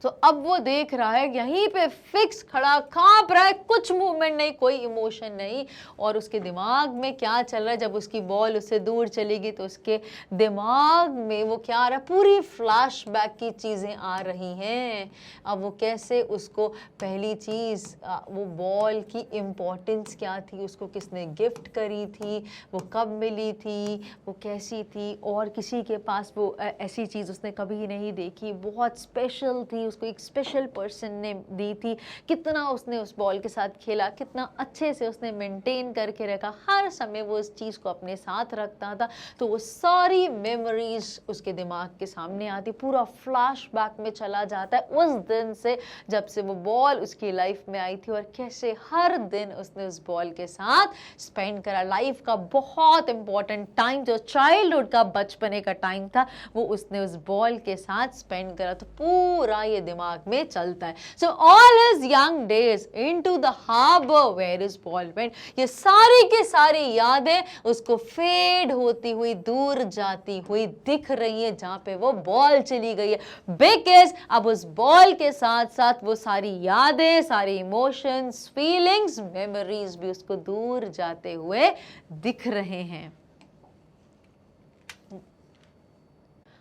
तो अब वो देख रहा है यहीं पे फिक्स खड़ा, कांप रहा है, कुछ मूवमेंट नहीं, कोई इमोशन नहीं, और उसके दिमाग में क्या चल रहा है, जब उसकी बॉल उससे दूर चलेगी तो उसके दिमाग में वो क्या आ रहा है, पूरी फ्लैशबैक की चीज़ें आ रही हैं। अब वो कैसे उसको पहली चीज़, वो बॉल की इम्पोर्टेंस क्या थी, उसको किसने गिफ्ट करी थी, वो कब मिली थी, वो कैसी थी, और किसी के पास वो ऐसी चीज़ उसने कभी नहीं देखी, बहुत स्पेशल थी, उसको एक स्पेशल पर्सन ने दी थी, कितना उसने उस बॉल के साथ खेला, कितना अच्छे से उसने मेंटेन करके रखा, हर समय वो इस चीज़ को अपने साथ रखता था। तो वो सारी मेमोरीज उसके दिमाग के सामने आती, पूरा फ्लैशबैक में चला जाता है उस दिन से जब से वो बॉल उसकी लाइफ में आई थी, और कैसे हर दिन उसने उस बॉल के साथ स्पेंड करा। लाइफ का बहुत इंपॉर्टेंट टाइम, जो चाइल्डहुड का, बचपने का टाइम था, वो उसने उस बॉल के साथ स्पेंड करा। तो पूरा ये दिमाग में चलता है। So all his young days into the harbour where his ball went, ये सारी की सारी यादें उसको फेड होती हुई, दूर जाती हुई दिख रही है, जहां पे वो बॉल चली गई है, बिकॉज अब उस बॉल के साथ साथ वो सारी यादें, सारी इमोशंस, फीलिंग्स, मेमोरीज भी उसको दूर जाते हुए दिख रहे हैं।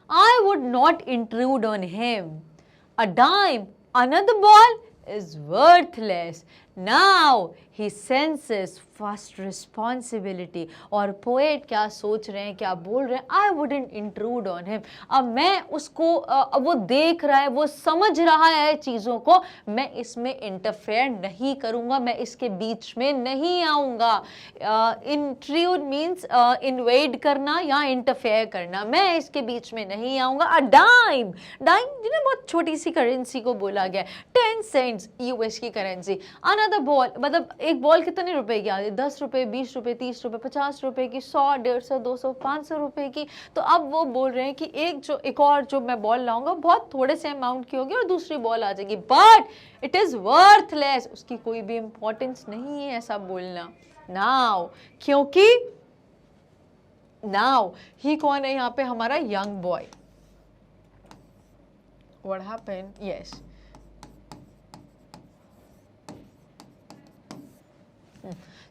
I would not intrude on him. A dime, another ball is worthless. Now he senses first responsibility. और पोएट क्या सोच रहे हैं, क्या बोल रहे हैं, I wouldn't intrude on him. अब मैं उसको, अब वो देख रहा है, वो समझ रहा है चीज़ों को, मैं इसमें इंटरफेयर नहीं करूँगा, मैं इसके बीच में नहीं आऊँगा। इंट्रूड मीन्स इन्वेड करना या इंटरफेयर करना, मैं इसके बीच में नहीं आऊँगा। अ डाइम, डाइम बहुत छोटी सी करेंसी को बोला गया, 10 सेंट्स यूएस की करेंसी। अनदर बॉल, मतलब एक बॉल कितने रुपए की आती है, 10 रुपए, 20 रुपए, 30 रुपए, 50 रुपए की, 100, 150, 200, 500 रुपए की। तो अब वो बोल रहे हैं कि एक और जो मैं बॉल लाऊंगा बहुत थोड़े से अमाउंट की होगी और दूसरी बॉल आ जाएगी, बट इट इज वर्थलेस, उसकी कोई भी इंपॉर्टेंस नहीं है ऐसा बोलना। नाउ, क्योंकि नाउ ही कौन है यहाँ पे, हमारा young boy. What happened? Yes.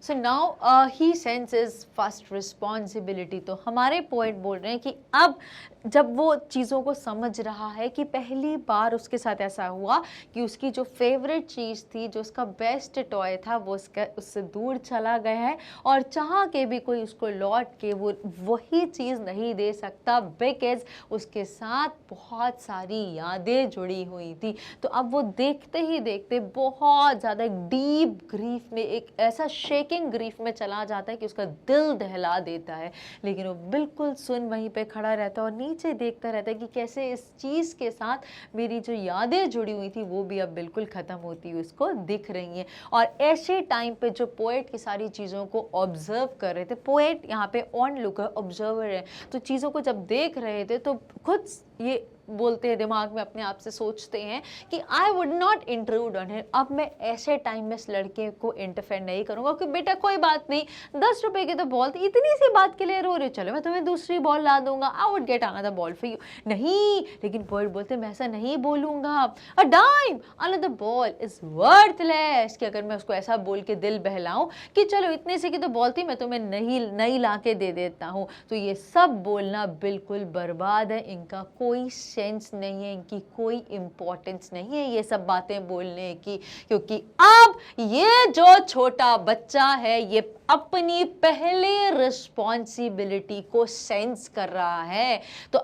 So now he senses first responsibility. तो हमारे पोएट बोल रहे हैं कि अब जब वो चीज़ों को समझ रहा है कि पहली बार उसके साथ ऐसा हुआ कि उसकी जो फेवरेट चीज़ थी, जो उसका बेस्ट टॉय था, वो उससे दूर चला गया है और चाह के भी कोई उसको लौट के वो वही चीज़ नहीं दे सकता, बिकॉज उसके साथ बहुत सारी यादें जुड़ी हुई थी। तो अब वो देखते ही देखते बहुत ज़्यादा एक डीप ग्रीफ में, एक ऐसा शेकिंग ग्रीफ में चला जाता है कि उसका दिल दहला देता है। लेकिन वो बिल्कुल सुन वहीं पे खड़ा रहता है और नीचे देखता रहता है कि कैसे इस चीज़ के साथ मेरी जो यादें जुड़ी हुई थी वो भी अब बिल्कुल ख़त्म होती हुई उसको दिख रही हैं। और ऐसे टाइम पे जो पोएट की सारी चीज़ों को ऑब्जर्व कर रहे थे, पोएट यहाँ पे ऑन लुकर ऑब्जर्वर है, तो चीज़ों को जब देख रहे थे तो खुद ये बोलते हैं, दिमाग में अपने आप से सोचते हैं कि I would not intrude on him. अब मैं ऐसे टाइम में इस लड़के को इंटरफेयर नहीं करूंगा कि बेटा कोई बात नहीं, 10 रुपए की तो बॉल थी, इतनी सी बात के लिए रो रहे हो, चलो मैं तुम्हें दूसरी बॉल ला दूंगा, I would get another ball for you. नहीं, लेकिन पोएट बोलते मैं ऐसा नहीं बोलूंगा, a dime another ball is worthless, कि अगर मैं उसको ऐसा बोल के दिल बहलाऊं कि चलो इतने से की तो बॉल थी, मैं तुम्हें नहीं ला के दे देता हूँ, तो ये सब बोलना बिल्कुल बर्बाद है, इनका कोई सेंस नहीं है, इनकी कोई इंपॉर्टेंस नहीं है ये सब बातें बोलने की, क्योंकि अब ये जो छोटा बच्चा है ये अपनी पहले रिस्पॉन्सिबिलिटी को सेंस कर रहा है। तो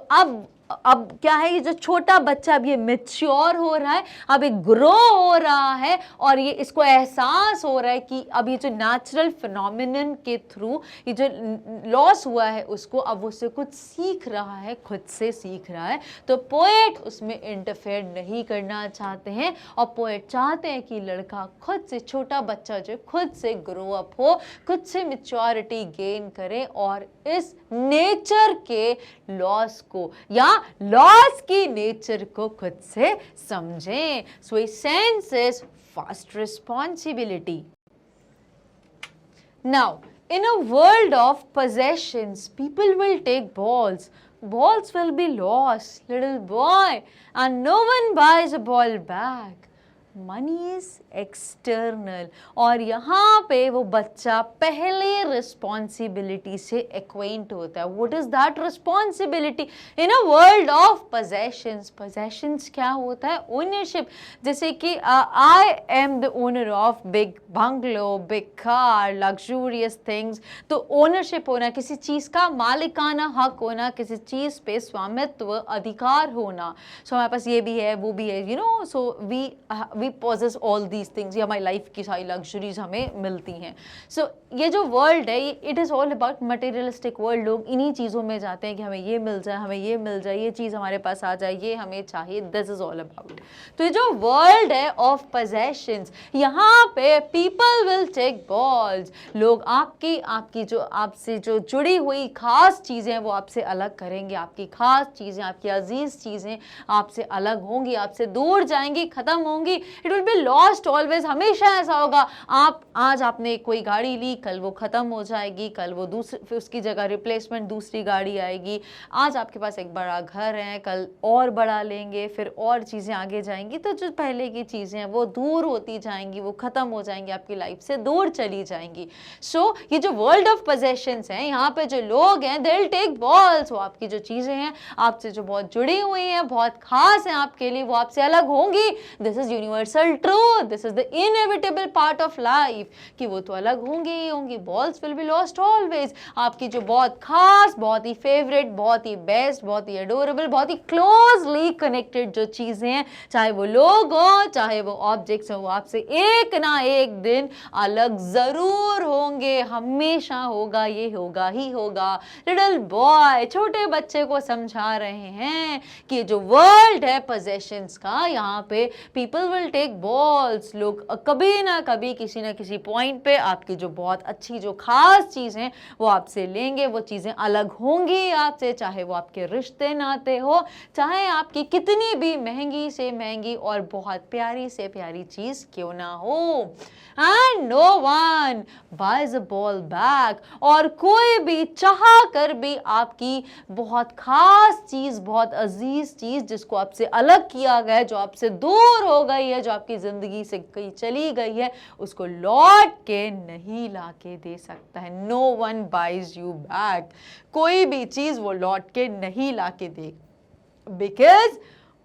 अब क्या है, ये जो छोटा बच्चा अब ये मैच्योर हो रहा है, अब ये ग्रो हो रहा है और ये इसको एहसास हो रहा है कि अब ये जो नेचुरल फिनोमिनन के थ्रू ये जो लॉस हुआ है उसको अब उससे कुछ सीख रहा है, खुद से सीख रहा है। तो पोएट उसमें इंटरफेयर नहीं करना चाहते हैं और पोएट चाहते हैं कि लड़का खुद से, छोटा बच्चा जो खुद से ग्रो अप हो, खुद से मैच्योरिटी गेन करे और इस नेचर के लॉस को या लॉस की नेचर को खुद से समझें। So he senses first responsibility. Now, in a world of possessions, people will take balls. Balls will be lost, little boy, and no one buys a ball back. Money is external, और यहाँ पे वो बच्चा पहले responsibility से acquaint होता है। What is that responsibility in a world of possessions? Possessions क्या होता है? ओनरशिप। जैसे कि I am the owner of big bungalow, big car, luxurious things. तो ओनरशिप होना, किसी चीज़ का मालिकाना हक होना, किसी चीज़ पे स्वामित्व, अधिकार होना। सो हमारे पास ये भी है, वो भी है, you know, so we possess all these things, या हमारी लाइफ की सारी लग्जरीज हमें मिलती हैं। सो ये जो वर्ल्ड है, it is all about materialistic world. लोग इन्हीं चीज़ों में जाते हैं कि हमें ये मिल जाए, हमें ये मिल जाए, ये चीज़ हमारे पास आ जाए, ये हमें चाहिए, दिस इज ऑल अबाउट। तो ये जो वर्ल्ड है ऑफ पोजेशंस, यहाँ पे पीपल विल टेक बॉल्स। लोग आपकी जो आपसे जो जुड़ी हुई खास चीज़ें हैं वो आपसे अलग करेंगे, आपकी खास चीज़ें, आपकी अजीज चीज़ें आपसे अलग होंगी, आपसे दूर जाएंगी, ख़त्म होंगी। It will be lost always. हमेशा ऐसा होगा, आप आज आपने कोई गाड़ी ली, कल वो ख़त्म हो जाएगी, कल वो दूसरी, फिर उसकी जगह रिप्लेसमेंट दूसरी गाड़ी आएगी। आज आपके पास एक बड़ा घर है, कल और बड़ा लेंगे, फिर और चीज़ें आगे जाएंगी। तो जो पहले की चीज़ें हैं वो दूर होती जाएंगी, वो ख़त्म हो जाएंगी, आपकी लाइफ से दूर चली जाएंगी। सो ये जो वर्ल्ड ऑफ पोजेशंस हैं, यहाँ पे जो लोग हैं, दे विल टेक बॉल्स। वो आपकी जो चीज़ें हैं, आपसे जो बहुत जुड़ी हुई हैं, बहुत खास हैं आपके लिए, वो आपसे अलग होंगी। This is universal truth, this is the inevitable part of life, कि वो तो अलग होंगी ही होंगी। Balls will be lost always. आपकी जो बहुत खास, बहुत ही फेवरेट, बहुत ही बेस्ट, बहुत ही एडोरेबल, बहुत ही क्लोजली कनेक्टेड जो चीज़ें हैं, चाहे वो लोग हो, चाहे वो ऑब्जेक्ट्स हो, वो आपसे एक ना एक दिन अलग ज़रूर होंगे। हमेशा होगा, ये होगा ही होगा। लिटिल बॉय छोटे बच्चे को समझा रहे हैं कि जो वर्ल्ड है पोजेशंस का, यहाँ पे पीपल विल टेक बॉल्स। लोग कभी ना कभी किसी ना किसी पॉइंट पे आपकी जो बहुत अच्छी, जो खास चीज़ है वो आपसे लेंगे। वो चीज़ें अलग होंगी आपसे, चाहे वो आपके रिश्ते नाते हो, चाहे आपकी कितनी भी महंगी से महंगी और बहुत प्यारी से प्यारी चीज़ क्यों ना हो। And no one buys a ball back. और कोई भी चाह कर भी आपकी बहुत खास चीज़, बहुत अजीज चीज़, जिसको आपसे अलग किया गया है, जो आपसे दूर हो गई है, है, जो आपकी ज़िंदगी से कहीं चली गई है, उसको लौट के नहीं ला के दे सकता है। No one buys you back. कोई भी चीज़ वो लौट के नहीं ला के दे, because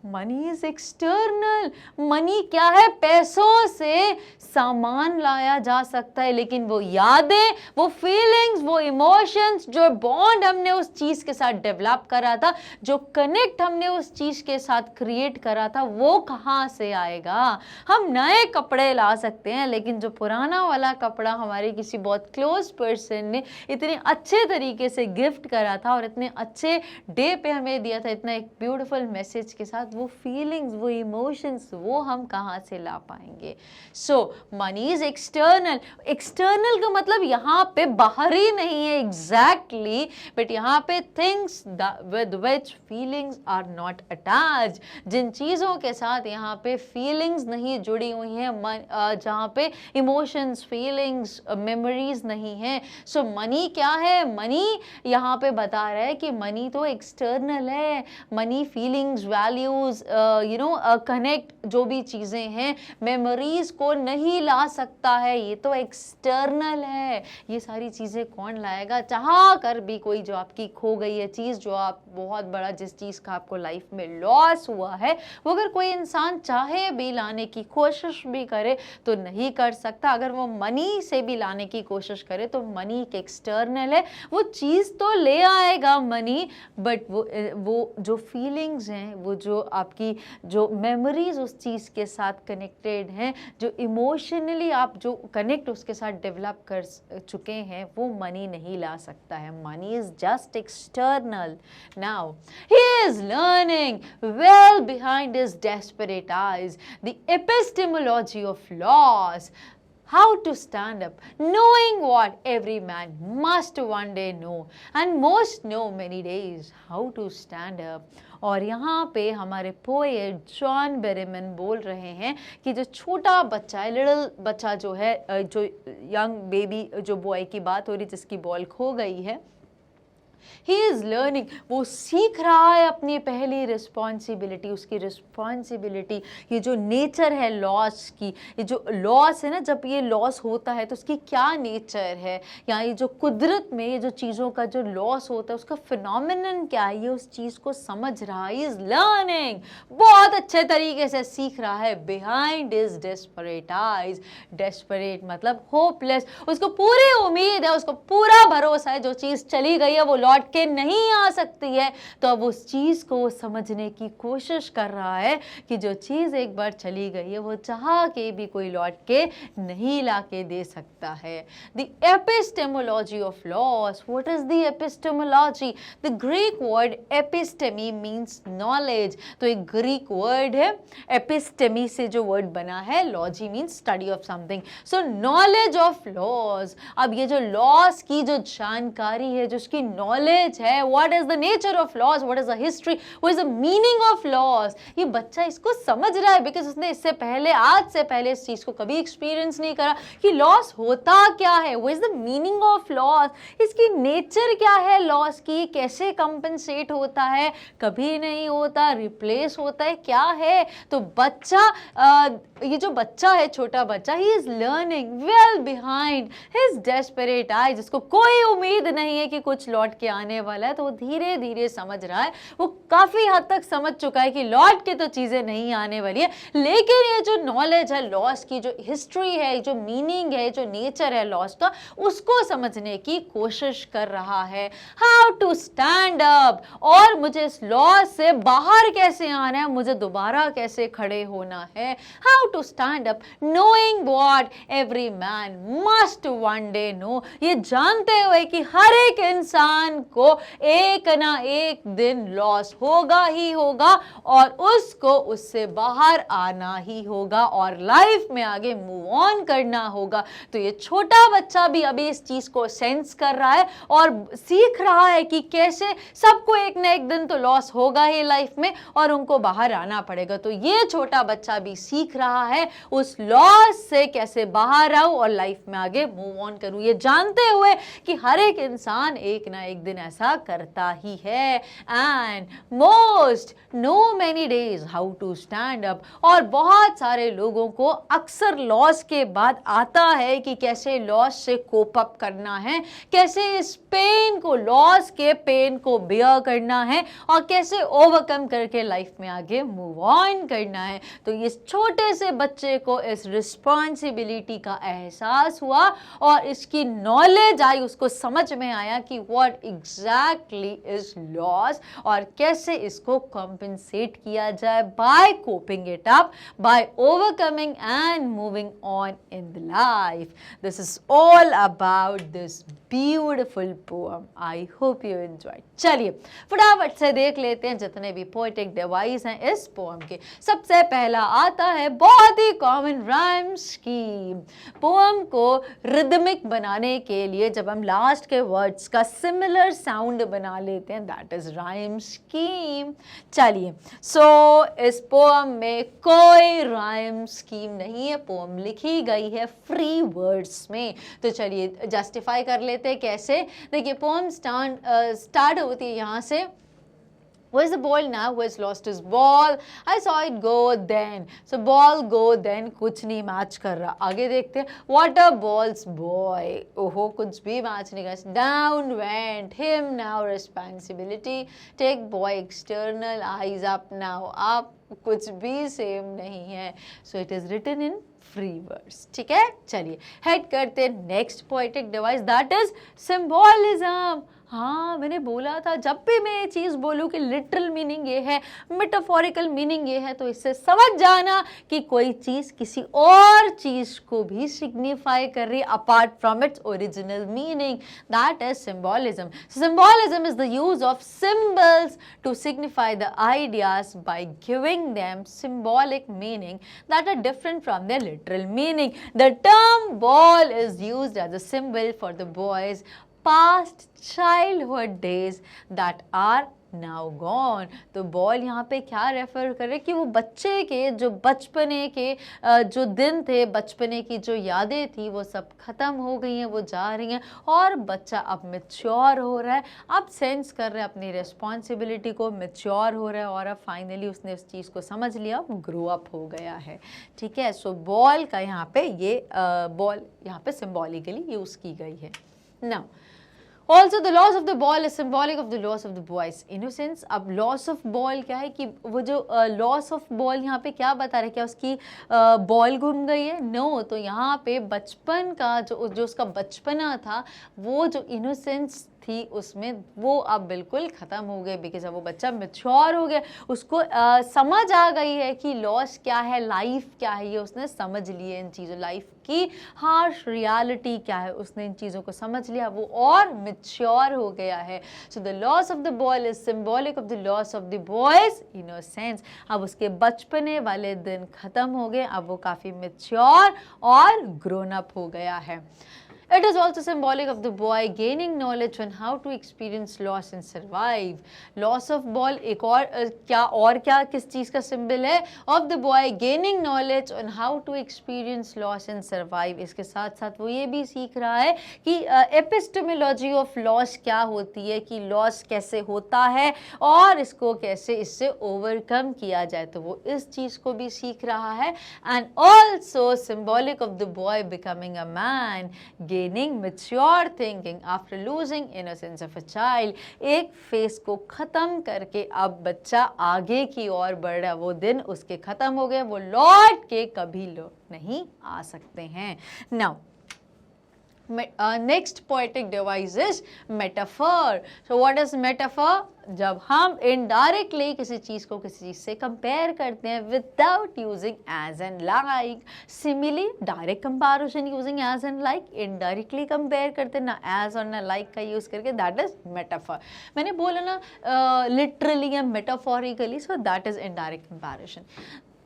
money is external. Money क्या है? पैसों से सामान लाया जा सकता है, लेकिन वो यादें, वो फीलिंग्स, वो इमोशंस, जो बॉन्ड हमने उस चीज़ के साथ डेवलप करा था, जो कनेक्ट हमने उस चीज़ के साथ क्रिएट करा था, वो कहाँ से आएगा? हम नए कपड़े ला सकते हैं, लेकिन जो पुराना वाला कपड़ा हमारे किसी बहुत क्लोज पर्सन ने इतने अच्छे तरीके से गिफ्ट करा था और इतने अच्छे डे पे हमें दिया था, इतना एक ब्यूटीफुल मैसेज के साथ, वो फीलिंग्स, वो इमोशंस, वो हम कहाँ से ला पाएंगे? सो मनी इज एक्सटर्नल। एक्सटर्नल का मतलब यहाँ पे बाहरी नहीं है एग्जैक्टली, बट यहाँ पे things with which feelings are not attach, जिन चीज़ों के साथ यहाँ पे फीलिंग्स नहीं जुड़ी हुई हैं, जहाँ पे इमोशंस, फीलिंग्स, मेमोरीज नहीं हैं। सो मनी क्या है? मनी यहाँ पे बता रहा है कि मनी तो एक्सटर्नल है। मनी फीलिंग्स, वैल्यूज, कनेक्ट, जो भी चीज़ें हैं, मेमोरीज को नहीं ला सकता है, ये तो एक्सटर्नल है। ये सारी चीज़ें कौन लाएगा? चाह कर भी कोई जो आपकी खो गई है चीज़, जो आप बहुत बड़ा, जिस चीज़ का आपको लाइफ में लॉस हुआ है, वो अगर कोई इंसान चाहे भी लाने की कोशिश भी करे तो नहीं कर सकता। अगर वो मनी से भी लाने की कोशिश करे तो मनी एक एक्सटर्नल है, वो चीज़ तो ले आएगा मनी, बट वो जो फीलिंग्स हैं, वो जो आपकी जो मेमोरीज उस चीज़ के साथ कनेक्टेड हैं, जो इमोशनली आप जो कनेक्ट उसके साथ डेवलप कर चुके हैं, वो मनी नहीं ला सकता है। Money is just external. Now he is learning well behind his desperate eyes the epistemology of loss, how to stand up, knowing what every man must one day know and most know many days, how to stand up। और यहाँ पे हमारे poet John बेरेमन बोल रहे हैं कि जो छोटा बच्चा है, लिटिल बच्चा जो है, जो यंग बेबी, जो बॉय की बात हो रही, जिसकी बॉल खो गई है, ही इज़ लर्निंग, वो सीख रहा है अपनी पहली रिस्पॉन्सिबिलिटी, उसकी रिस्पॉन्सिबिलिटी, ये जो नेचर है लॉस की, ये जो लॉस है ना, जब ये लॉस होता है तो उसकी क्या नेचर है, या ये जो कुदरत में ये जो चीज़ों का जो लॉस होता है उसका फिनोमिनन क्या है, ये उस चीज़ को समझ रहा है। इज़ लर्निंग, बहुत अच्छे तरीके से सीख रहा है। Behind is desperate eyes, desperate मतलब होपलेस, उसको पूरी उम्मीद है, उसको पूरा भरोसा है, जो चीज़ चली गई है वो लौट के नहीं आ सकती है, तो अब उस चीज़ को समझने की कोशिश कर रहा है कि जो चीज़ एक बार चली गई है वो चाह के भी कोई लौट के नहीं ला के दे सकता है। The epistemology of loss, what is the epistemology? The Greek word episteme means knowledge, तो एक ग्रीक वर्ड है, एपिस्टेमी से जो वर्ड बना है, logy means study of something, so knowledge of loss. अब ये जो लॉस की जो जानकारी है, जो उसकी नॉलेज है, what is the nature of loss, what is the history, what is the meaning of loss, ये बच्चा इसको समझ रहा है, बिकॉज उसने इससे पहले, आज से पहले इस चीज को कभी एक्सपीरियंस नहीं करा कि लॉस होता क्या है, what is the meaning of loss, इसकी नेचर क्या है लॉस की, कैसे कंपनसेट होता है, कभी नहीं होता, रिप्लेस होता है, क्या है। तो बच्चा, ये जो बच्चा है, छोटा बच्चा, ही is learning well behind his desperate eyes, जिसको कोई उम्मीद नहीं है कि कुछ लौट के आने वाला है, तो वो धीरे धीरे समझ रहा है, वो काफी हद तक समझ चुका है कि लौट के तो चीजें नहीं आने वाली है, लेकिन ये जो नॉलेज है लॉस की, जो हिस्ट्री है, जो मीनिंग है, जो नेचर है लॉस का, उसको समझने की कोशिश कर रहा है। हाउ टू स्टैंड अप, और मुझे इस लॉस से बाहर कैसे आना है, मुझे दोबारा कैसे खड़े होना है। How to stand up, knowing what every man must one day know, ये जानते हुए कि हर एक इंसान को एक ना एक दिन लॉस होगा ही होगा और उसको उससे बाहर आना ही होगा और लाइफ में आगे मूव ऑन करना होगा। तो ये छोटा बच्चा भी अभी इस चीज को सेंस कर रहा है और सीख रहा है कि कैसे सबको एक ना एक दिन तो लॉस होगा ही लाइफ में और उनको बाहर आना पड़ेगा। तो ये छोटा बच्चा भी सीख रहा है उस लॉस से कैसे बाहर आऊं और लाइफ में आगे मूव ऑन करूं, ये जानते हुए कि हर एक इंसान एक ना एक एक दिन ऐसा करता ही है। And most know many days how to stand up, और बहुत सारे लोगों को अक्सर लॉस के बाद आता है कि कैसे लॉस से कोप अप करना है, कैसे इस पेन को, लॉस के पेन को बेयर करना है और कैसे ओवरकम करके लाइफ में आगे मूव ऑन करना है। तो इस छोटे से बच्चे को इस रिस्पॉन्सिबिलिटी का एहसास हुआ और इसकी नॉलेज आई, उसको समझ में आया कि व्हाट एग्जैक्टली इज लॉस और कैसे इसको कॉम्पेंसेट किया जाए by coping it up, by overcoming and moving on in the life. This is all about this beautiful poem. I hope you enjoyed. चलिए फटाफट से देख लेते हैं जितने भी पोएटिक डिवाइस हैं इस पोएम के। सबसे पहला आता है बहुत ही कॉमन राइम स्कीम। पोएम को रिदमिक बनाने के लिए जब हम लास्ट के वर्ड्स का सिमिलर साउंड बना लेते हैं, दैट इज राइम स्कीम। चलिए सो इस पोएम में कोई राइम स्कीम नहीं है, पोएम लिखी गई है फ्री वर्ड्स में। तो चलिए जस्टिफाई कर लेते हैं कैसे। देखिए पोएम स्टार्ट होती है यहाँ से, Where's the ball now? Who has lost his ball? I saw it go then. So ball go then कुछ नहीं मैच कर रहा। आगे देखते हैं what a ball's boy. ओहो कुछ भी मैच नहीं कर। Down went him now responsibility. Take boy external eyes up now. up कुछ भी सेम नहीं है। So it is written in free words। ठीक है चलिए हेड करते हैं next poetic device, that is symbolism. हाँ मैंने बोला था जब भी मैं ये चीज़ बोलूँ कि लिटरल मीनिंग ये है, मेटाफोरिकल मीनिंग ये है, तो इससे समझ जाना कि कोई चीज़ किसी और चीज़ को भी सिग्निफाई कर रही है apart from its original meaning, that is symbolism. Symbolism is the use of symbols to signify the ideas by giving them symbolic meaning that are different from their literal meaning. The term ball is used as a symbol for the boy's past childhood days that are now gone। तो ball यहाँ पे क्या refer करे कि वो बच्चे के जो बचपने के जो दिन थे, बचपने की जो यादें थी वो सब खत्म हो गई हैं, वो जा रही हैं और बच्चा अब मैच्योर हो रहा है, अब सेंस कर रहा है अपनी रिस्पॉन्सिबिलिटी को, मैच्योर हो रहा है और अब फाइनली उसने उस चीज़ को समझ लिया, अब ग्रो अप हो गया है। ठीक है सो बॉल का यहाँ पे ये बॉल यहाँ पे सिम्बॉलिकली यूज़ की गई है। Now Also the loss of the ball is symbolic of the loss of the boy's innocence। अब loss of ball क्या है कि वो जो loss of ball यहाँ पे क्या बता रहे हैं, क्या उसकी बॉल गुम गई है? नो तो यहाँ पे बचपन का जो उसका बचपना था, वो जो इनोसेंस थी उसमें, वो अब बिल्कुल ख़त्म हो गए बिकॉज अब वो बच्चा मैच्योर हो गया, उसको समझ आ गई है कि लॉस क्या है, लाइफ क्या है, ये उसने समझ लिए इन चीज़ों, लाइफ की हार्श रियलिटी क्या है उसने इन चीज़ों को समझ लिया, वो और मैच्योर हो गया है। So the loss of the ball is symbolic of the loss of the boys innocence. अब उसके बचपने वाले दिन ख़त्म हो गए, अब वो काफ़ी मैच्योर और ग्रोन अप हो गया है। It is also symbolic of the boy gaining knowledge on how to experience loss and survive। Loss of ball एक और क्या किस चीज़ का symbol है? Of the boy gaining knowledge on how to experience loss and survive। इसके साथ साथ वो ये भी सीख रहा है कि epistemology of loss क्या होती है, कि loss कैसे होता है और इसको कैसे इससे overcome किया जाए, तो वो इस चीज़ को भी सीख रहा है। And also symbolic of the boy becoming a man, gaining mature thinking after losing innocence of a child। एक फेस को ख़त्म करके अब बच्चा आगे की ओर बढ़ रहा, वो दिन उसके ख़त्म हो गए, वो लौट के कभी लौट नहीं आ सकते हैं। Now next poetic device is metaphor। So what is metaphor? जब हम इनडायरेक्टली किसी चीज़ को किसी चीज़ से कंपेयर करते हैं without using as and like. Simile direct comparison using as and like, indirectly compare करते हैं ना एज और ना लाइक का यूज़ करके, दैट इज मेटाफर। मैंने बोला ना लिटरली या metaphorically, so that is indirect comparison.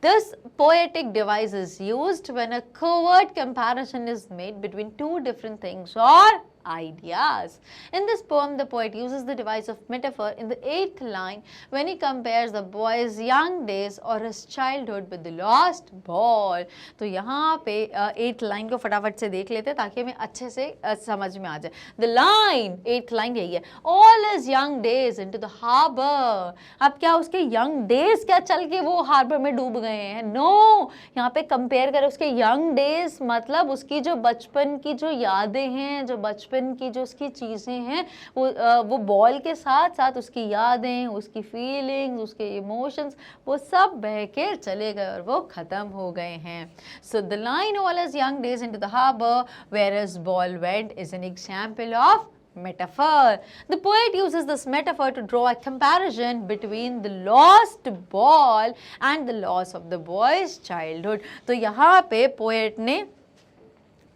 This poetic device is used when a covert comparison is made between two different things or ideas. In this poem, the poet uses the device of metaphor in the 8th line when he compares the boy's young days or his childhood with the lost ball. तो यहाँ पे 8th line को फटाफट से देख लेते हैं ताकि हमें अच्छे से समझ में आ जाए. The line 8th line यही है, all his young days into the harbor. अब क्या उसके young days क्या चल के वो हार्बर में डूब गए हैं? No, यहाँ पे कंपेयर करें उसके young days मतलब उसकी जो बचपन की जो यादें हैं, जो बचपन की जो उसकी चीज़ें हैं, वो बॉल के साथ साथ उसकी यादें, उसकी फीलिंग्स, उसके इमोशंस, वो सब बह के चले गए और वो ख़त्म हो गए हैं. So the line all his young days into the harbor where his ball went is an example of metaphor. The poet uses this metaphor to draw a comparison between the lost ball and the loss of the boy's childhood. तो यहाँ पे poet ने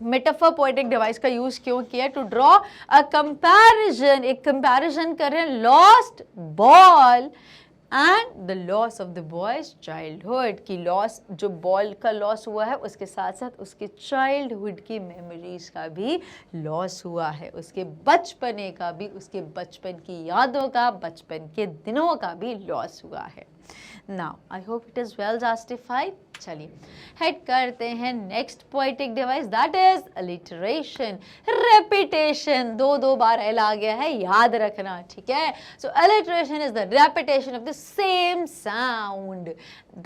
metaphor poetic device का use क्यों किया? To draw a comparison, एक comparison कर रहे हैं lost ball and the loss of the boys childhood की लॉस, जो बॉल का लॉस हुआ है उसके साथ साथ उसके चाइल्डहुड की मेमोरीज का भी लॉस हुआ है, उसके बचपने का भी, उसके बचपन की यादों का, बचपन के दिनों का भी लॉस हुआ है. Now, I hope it is well justified. चलिए हेड करते हैं next poetic device, that is alliteration, repetition. दो बार एल आ गया है, याद रखना, ठीक है. So alliteration is the repetition of the same sound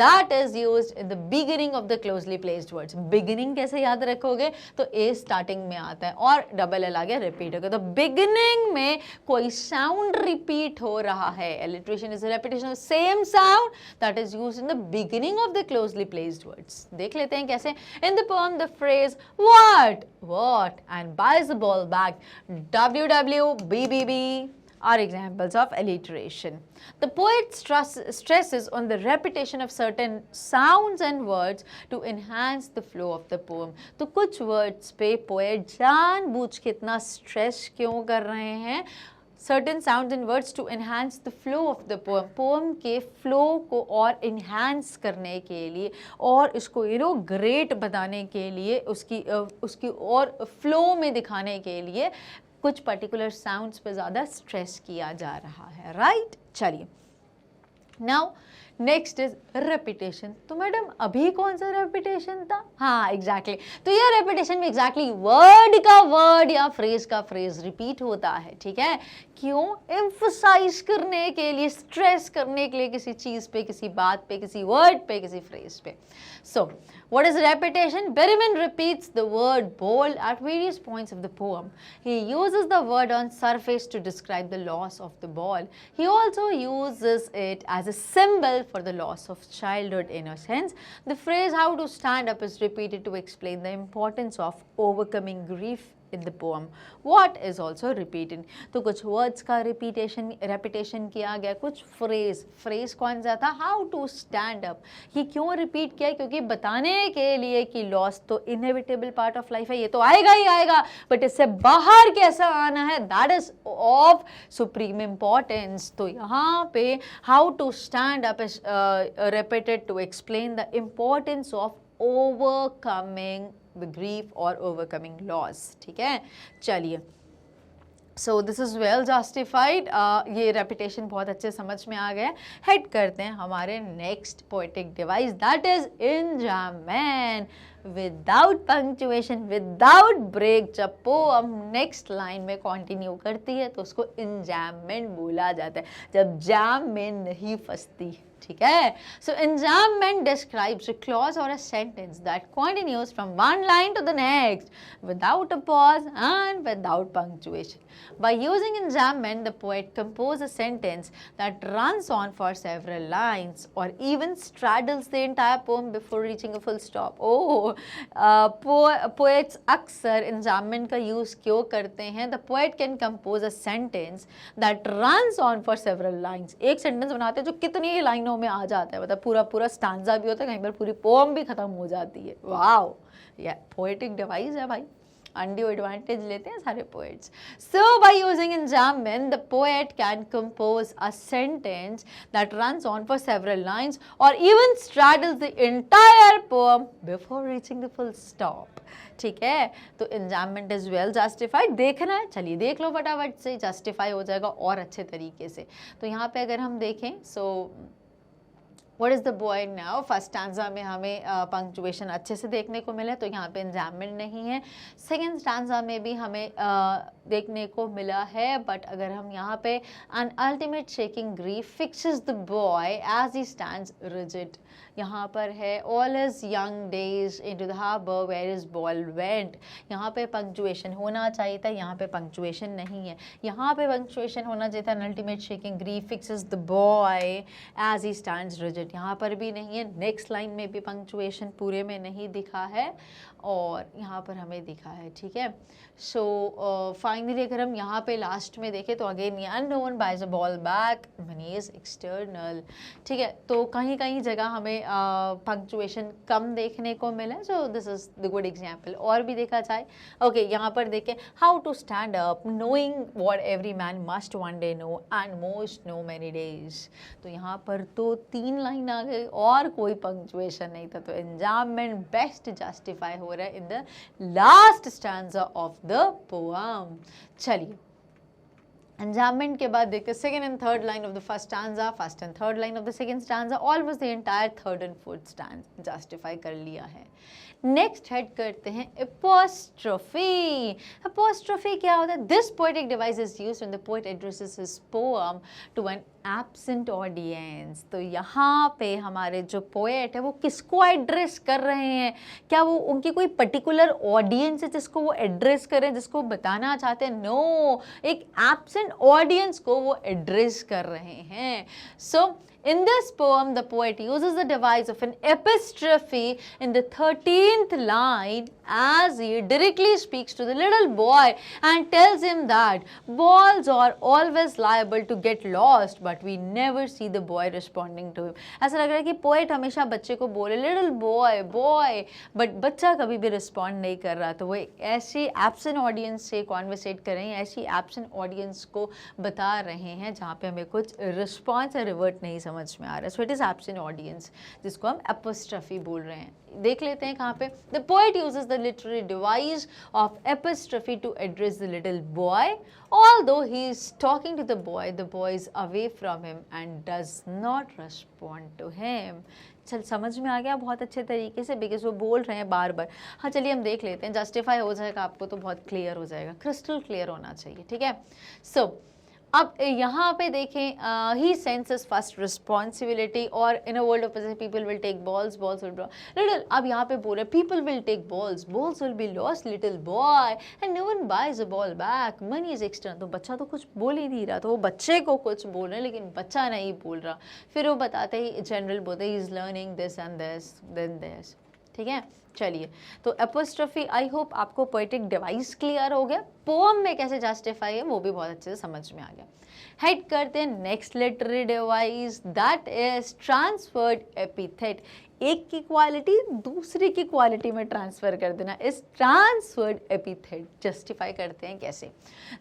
that is used in the beginning of the closely placed words. Beginning कैसे याद रखोगे? तो ए स्टार्टिंग में आता है और डबल एल आ गया, रिपीट हो गया. तो बिगिनिंग में कोई साउंड रिपीट हो रहा है. Alliteration is repetition of same sound that is used in the beginning of the closely placed words. देख लेते हैं कैसे. In the poem, the phrase what and buys the ball back, wwbbb are examples of alliteration. The poet stresses on the repetition of certain sounds and words to enhance the flow of the poem. तो कुछ words पे poet जानबूझ के इतना stress क्यों कर रहे हैं? certain sounds and words to enhance the flow of the poem. poem के flow को और enhance करने के लिए और इसको great बनाने के लिए, उसकी और flow में दिखाने के लिए कुछ particular sounds पे ज़्यादा stress किया जा रहा है, right? चलिए now नेक्स्ट इज रेपिटेशन. तो मैडम अभी कौन सा रेपिटेशन था? हाँ एग्जैक्टली. तो ये रेपिटेशन में एग्जैक्टली वर्ड का वर्ड या फ्रेज का फ्रेज रिपीट होता है, ठीक है. क्यों? एम्फसाइज करने के लिए, स्ट्रेस करने के लिए किसी चीज पे, किसी बात पे, किसी वर्ड पे, किसी फ्रेज पे. सो what is repetition? Berryman repeats the word ball at various points of the poem. He uses the word on surface to describe the loss of the ball. He also uses it as a symbol for the loss of childhood innocence. The phrase how to stand up is repeated to explain the importance of overcoming grief in the poem. What is also repeated. तो कुछ words का repetition किया गया, कुछ phrase कौन सा था? How to stand up. ये क्यों repeat किया? क्योंकि बताने के लिए कि loss तो inevitable part of life है, ये तो आएगा ही आएगा, but इससे बाहर कैसा आना है, that is of supreme importance. तो यहाँ पे how to stand up is repeated to explain the importance of overcoming the grief or overcoming loss. ठीक है, चलिए. So this is well justified. ये repetition बहुत अच्छे समझ में आ गया. हेड करते हैं हमारे next poetic device, that is enjambment. Without punctuation, without break, जब poem next line में continue करती है तो उसको enjambment बोला जाता है, जब jam में नहीं फंसती, ठीक है. So enjambment describes a clause or a sentence that continues from one line to the next without a pause and without punctuation. By using enjambment, the poet composes a sentence that runs on for several lines or even straddles the entire poem before reaching a full stop. Oh, poets अक्सर enjambment का use क्यों करते हैं? The poet can compose a sentence that runs on for several lines. एक sentence बनाते हैं जो कितनी लाइनों में आ जाता है, मतलब पूरा स्टांजा भी होता है, कहीं पर पूरी पोम भी खत्म हो जाती है. वाओ, ये पोएटिक डिवाइस है भाई. undue advantage लेते हैं सारे poets. So by using enjambment, the poet can compose a sentence that runs on for several lines or even straddles the entire poem before reaching the full stop. ठीक है, तो enjambment is well justified. देखना है, चलिए देख लो फटाफट से, justify हो जाएगा और अच्छे तरीके से. तो यहाँ पे अगर हम देखें, so What is the boy now? First stanza में हमें पंक्चुएशन अच्छे से देखने को मिला, तो यहाँ पे एंजाममेंट नहीं है. सेकेंड स्टैंजा में भी हमें देखने को मिला है, बट अगर हम यहाँ पे an ultimate shaking grief fixes the boy as he stands rigid. यहाँ पर है all his young days into the harbor where his ball went. यहाँ पे पंक्चुएशन होना चाहिए था, यहाँ पे पंक्चुएशन नहीं है. यहाँ पे पंक्चुएशन होना चाहिए था an ultimate shaking grief fixes the boy as he stands rigid. यहाँ पर भी नहीं है. नेक्स्ट लाइन में भी पंक्चुएशन पूरे में नहीं दिखा है और यहाँ पर हमें दिखा है. ठीक है, सो फाइनली अगर हम यहाँ पे लास्ट में देखें तो अगेन ये unknown buys a ball back money is external. ठीक है, तो कहीं कहीं जगह हमें पंक्चुएशन कम देखने को मिला, so this is the good example. और भी देखा जाए, ओके यहाँ पर देखें how to stand up knowing what every man must one day know and most know many days. तो यहाँ पर तो 3 लाइन आ गई और कोई पंक्चुएशन नहीं था, तो एंजाममेंट बेस्ट जस्टिफाई हो रहा है in the last stanza of the poem. चलिए एंजाममेंट के बाद देखते हैं second and third line of the first stanza, first and third line of the second stanza, almost the entire third and fourth stanza justify कर लिया है. Next head करते हैं एपोस्ट्रोफी. एपोस्ट्रोफी क्या होता है? This poetic device is used when the poet addresses his poem to an absent audience. तो यहाँ पे हमारे जो पोएट है वो किसको एड्रेस कर रहे हैं? क्या वो उनकी कोई पर्टिकुलर ऑडियंस है जिसको वो एड्रेस करें, जिसको बताना चाहते हैं? नो, एक एब्सेंट ऑडियंस को वो एड्रेस कर रहे हैं. सो in this poem, the poet uses the device of an epistrophe in the 13th line as he directly speaks to the little boy and tells him that balls are always liable to get lost, but we never see the boy responding to him. ऐसा लग रहा है कि poet हमेशा बच्चे को बोले little boy, boy, but बच्चा कभी भी रिस्पॉन्ड नहीं कर रहा. तो वो एक ऐसी एब्सेंट ऑडियंस से कॉन्वर्सेट कर रहे हैं, ऐसी एब्सेंट ऑडियंस को बता रहे हैं जहाँ पे हमें कुछ रिस्पॉन्स या रिवर्ट नहीं समझ में आ रहा है. So it is absent audience जिसको हम एपोस्ट्रफी बोल रहे हैं. देख लेते हैं कहाँ पे. The poet uses the literary device of apostrophe to address the little boy. Although he is talking to the boy is away from him and does not respond to him. चल समझ में आ गया बहुत अच्छे तरीके से, बिकॉज वो बोल रहे हैं बार बार. हाँ चलिए हम देख लेते हैं, जस्टिफाई हो जाएगा आपको तो बहुत क्लियर हो जाएगा, क्रिस्टल क्लियर होना चाहिए. ठीक है, सो अब यहाँ पे देखें ही सेंसेस फर्स्ट रिस्पॉन्सिबिलिटी और in a world of people will take balls, balls will little. अब यहाँ पे बोल रहे people will take balls, balls will be lost little boy and no one buys a ball back, money is external. तो बच्चा तो कुछ बोल ही नहीं रहा, तो वो बच्चे को कुछ बोल रहे हैं लेकिन बच्चा नहीं बोल रहा. फिर वो बताते ही जनरल बोलते ही is learning this and this then this. ठीक है, चलिए तो एपोस्ट्रोफी आई होप आपको पोएटिक डिवाइस क्लियर हो गया. पोएम में कैसे जस्टिफाई है वो भी बहुत अच्छे से समझ में आ गया. हेड करते हैं next literary device, that is transferred epithet. एक की क्वालिटी दूसरी की क्वालिटी में ट्रांसफर कर देना इस ट्रांसफर्ड एपिथेट. जस्टिफाई करते हैं कैसे.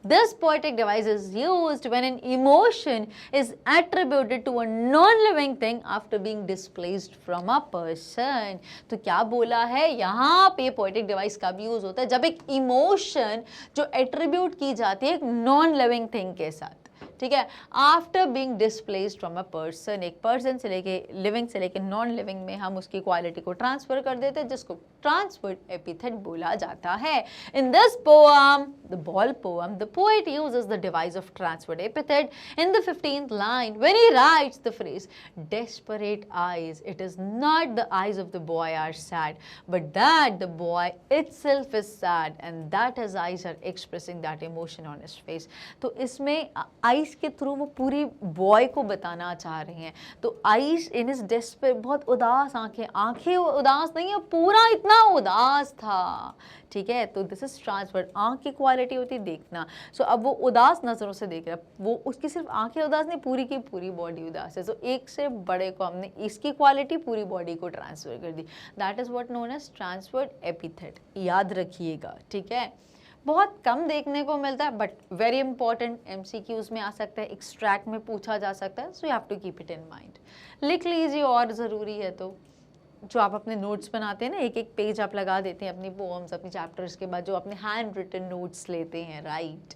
This poetic device is used when an emotion is attributed to a non living thing after being displaced from a person. तो क्या बोला है यहाँ पे, पोएटिक डिवाइस कब यूज होता है? जब एक इमोशन जो एट्रीब्यूट की जाती है एक नॉन लिविंग थिंग के साथ. ठीक है, after being displaced from a person, एक पर्सन से लेके लिविंग से लेके नॉन लिविंग में हम उसकी क्वालिटी को ट्रांसफर कर देते हैं, जिसको ट्रांसफर्ड एपिथेट बोला जाता है. In this poem, the ball poem, the poet uses the device of transferred epithet in the 15th line when he writes the phrase desperate eyes. It is not the eyes of the boy are sad, but that the boy itself is sad and that his eyes are expressing that emotion on his face. तो इसमें eyes eyes के through वो पूरी boy को बताना चाह रहे हैं। तो आइज इन इज डेस्परेट, बहुत उदास आंखें, आंखें उदास नहीं है, पूरा इतना उदास था, ठीक है। तो दिस इज ट्रांसफर्ड, आंख की क्वालिटी होती है देखना। सो अब वो उदास नजरों से देख रहा है, वो उसकी सिर्फ आंखें उदास नहीं, पूरी की पूरी बॉडी उदास है। सो एक से बड़े को हमने इसकी क्वालिटी पूरी बॉडी को ट्रांसफर कर दी, that is what known as transferred epithet. याद रखिएगा, ठीक है। बहुत कम देखने को मिलता है बट वेरी इंपॉर्टेंट, एमसीक्यूज में आ सकता है, एक्सट्रैक्ट में पूछा जा सकता है, so you have to keep it in mind. लिख लीजिए और ज़रूरी है तो, जो आप अपने नोट्स बनाते हैं ना, एक एक पेज आप लगा देते हैं अपनी पोएम्स, अपनी चैप्टर्स के बाद, जो अपने हैंड रिटन नोट्स लेते हैं, राइट।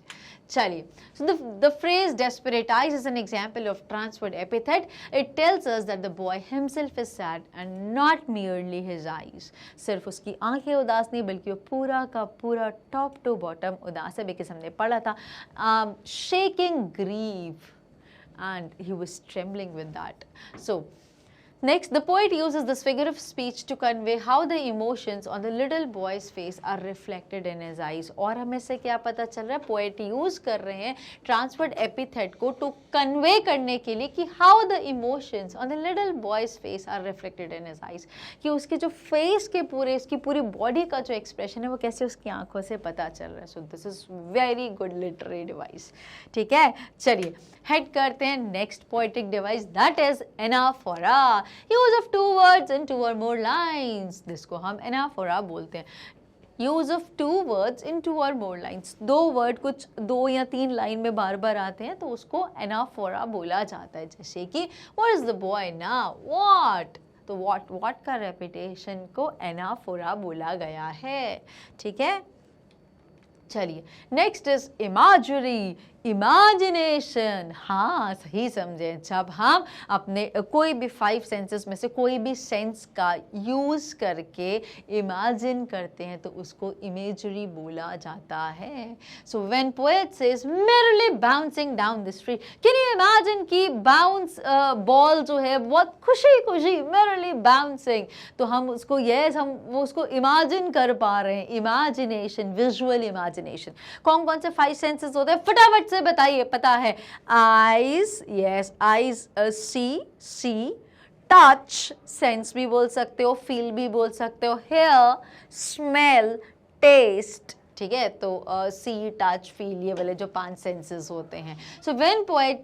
चलिए, so the phrase desperate eyes is an example of transferred epithet. It tells us that the boy himself is sad and not merely his eyes. सिर्फ उसकी आंखें उदास नहीं बल्कि वो पूरा का पूरा टॉप टू बॉटम उदास है। बिकॉज हमने पढ़ा था shaking grief and he was trembling with that. So next, the poet uses this figure of speech to convey how the emotions on the little boy's face are reflected in his eyes. और हमें से क्या पता चल रहा है, poet use कर रहे हैं ट्रांसफर्ड एपिथेट को टू कन्वे करने के लिए कि how the emotions on the little boy's face are reflected in his eyes, कि उसके जो फेस के पूरे, उसकी पूरी बॉडी का जो एक्सप्रेशन है वो कैसे उसकी आंखों से पता चल रहा है। सो this is very good literary device, ठीक है। चलिए हेड करते हैं next poetic device, that is anaphora. Use of 2 words in 2 or more lines, जिसको हम एनाफोरा बोलते हैं। Use of 2 words in 2 or more lines, 2 word कुछ 2 या 3 लाइन में बार बार आते हैं तो उसको एनाफोरा बोला जाता है। जैसे कि what is the boy now, what, तो व्हाट का रेपिटेशन को एनाफोरा बोला गया है, ठीक है। चलिए नेक्स्ट इज इमेजरी, इमेजिनेशन। हाँ सही समझे, जब हम अपने कोई भी 5 सेंसेस में से कोई भी सेंस का यूज करके इमेजिन करते हैं तो उसको इमेजरी बोला जाता है। So when poet says merrily bouncing down the street, can you imagine कि बाउंस बॉल जो है बहुत खुशी खुशी merrily bouncing, तो हम उसको हम वो उसको इमेजिन कर पा रहे हैं। Imagination, visual imagination. कौन कौन से 5 सेंसेस होते हैं फटाफट से बताइए, पता है? आईज, यस आईज, सी, टच, सेंस भी बोल सकते हो, फील भी बोल सकते हो, हेयर, स्मेल, टेस्ट, ठीक है। तो सी, टच, फील, ये वाले जो 5 सेंसेस होते हैं। So when poet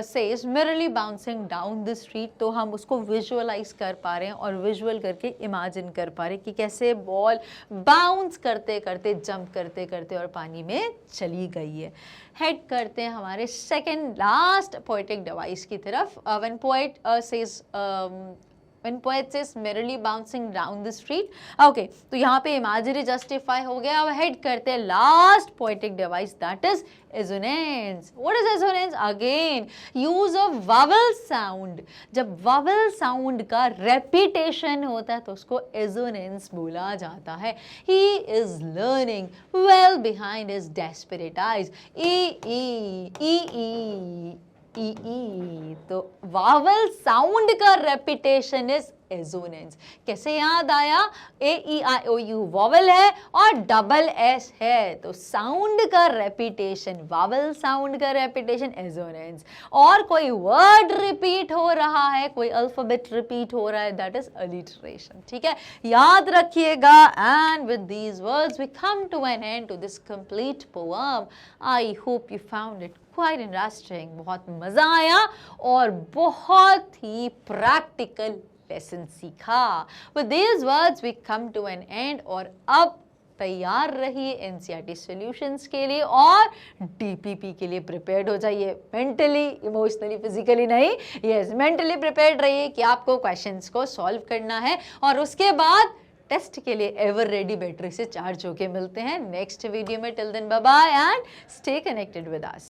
says merrily bouncing down the street, तो हम उसको विजुअलाइज कर पा रहे हैं और विजुअल करके इमेजिन कर पा रहे हैं कि कैसे बॉल बाउंस करते करते, जंप करते करते और पानी में चली गई है। हेड करते हैं हमारे सेकेंड लास्ट पोएटिक डिवाइस की तरफ। When poet says When poet says merrily bouncing down the street, okay, तो यहाँ पे imagery justify हो गया। अब हेड करते हैं last poetic device, that is assonance. What is assonance? Again, use of vowel sound. जब vowel sound का repetition होता है तो उसको assonance बोला जाता है। He is learning well behind his desperate eyes. तो वावल साउंड का रेपिटेशन इज एजोनेंस। कैसे याद आया? AEIOU वावल है और डबल S है, तो साउंड का रेपिटेशन, वावल साउंड का रेपिटेशन एजोनेंस। और कोई वर्ड रिपीट हो रहा है, कोई अल्फाबेट रिपीट हो रहा है, दैट इज अलिटरेशन, ठीक है। याद रखिएगा। And with these words we come to an end to this complete poem. I hope you found it quite interesting, बहुत मजा आया और बहुत ही प्रैक्टिकल लेसन सीखा। With these words we come to an end, और अब तैयार रहिए एनसीईआरटी सॉल्यूशंस के लिए और डीपीपी के लिए प्रिपेयर्ड हो जाइए। मेंटली, इमोशनली, फिजिकली नहीं, यस मेंटली प्रिपेयर्ड रहिए कि आपको क्वेश्चंस को सॉल्व करना है और उसके बाद टेस्ट के लिए एवर रेडी बैटरी से चार्ज होके मिलते हैं नेक्स्ट वीडियो में। Till then bye bye and stay connected with us.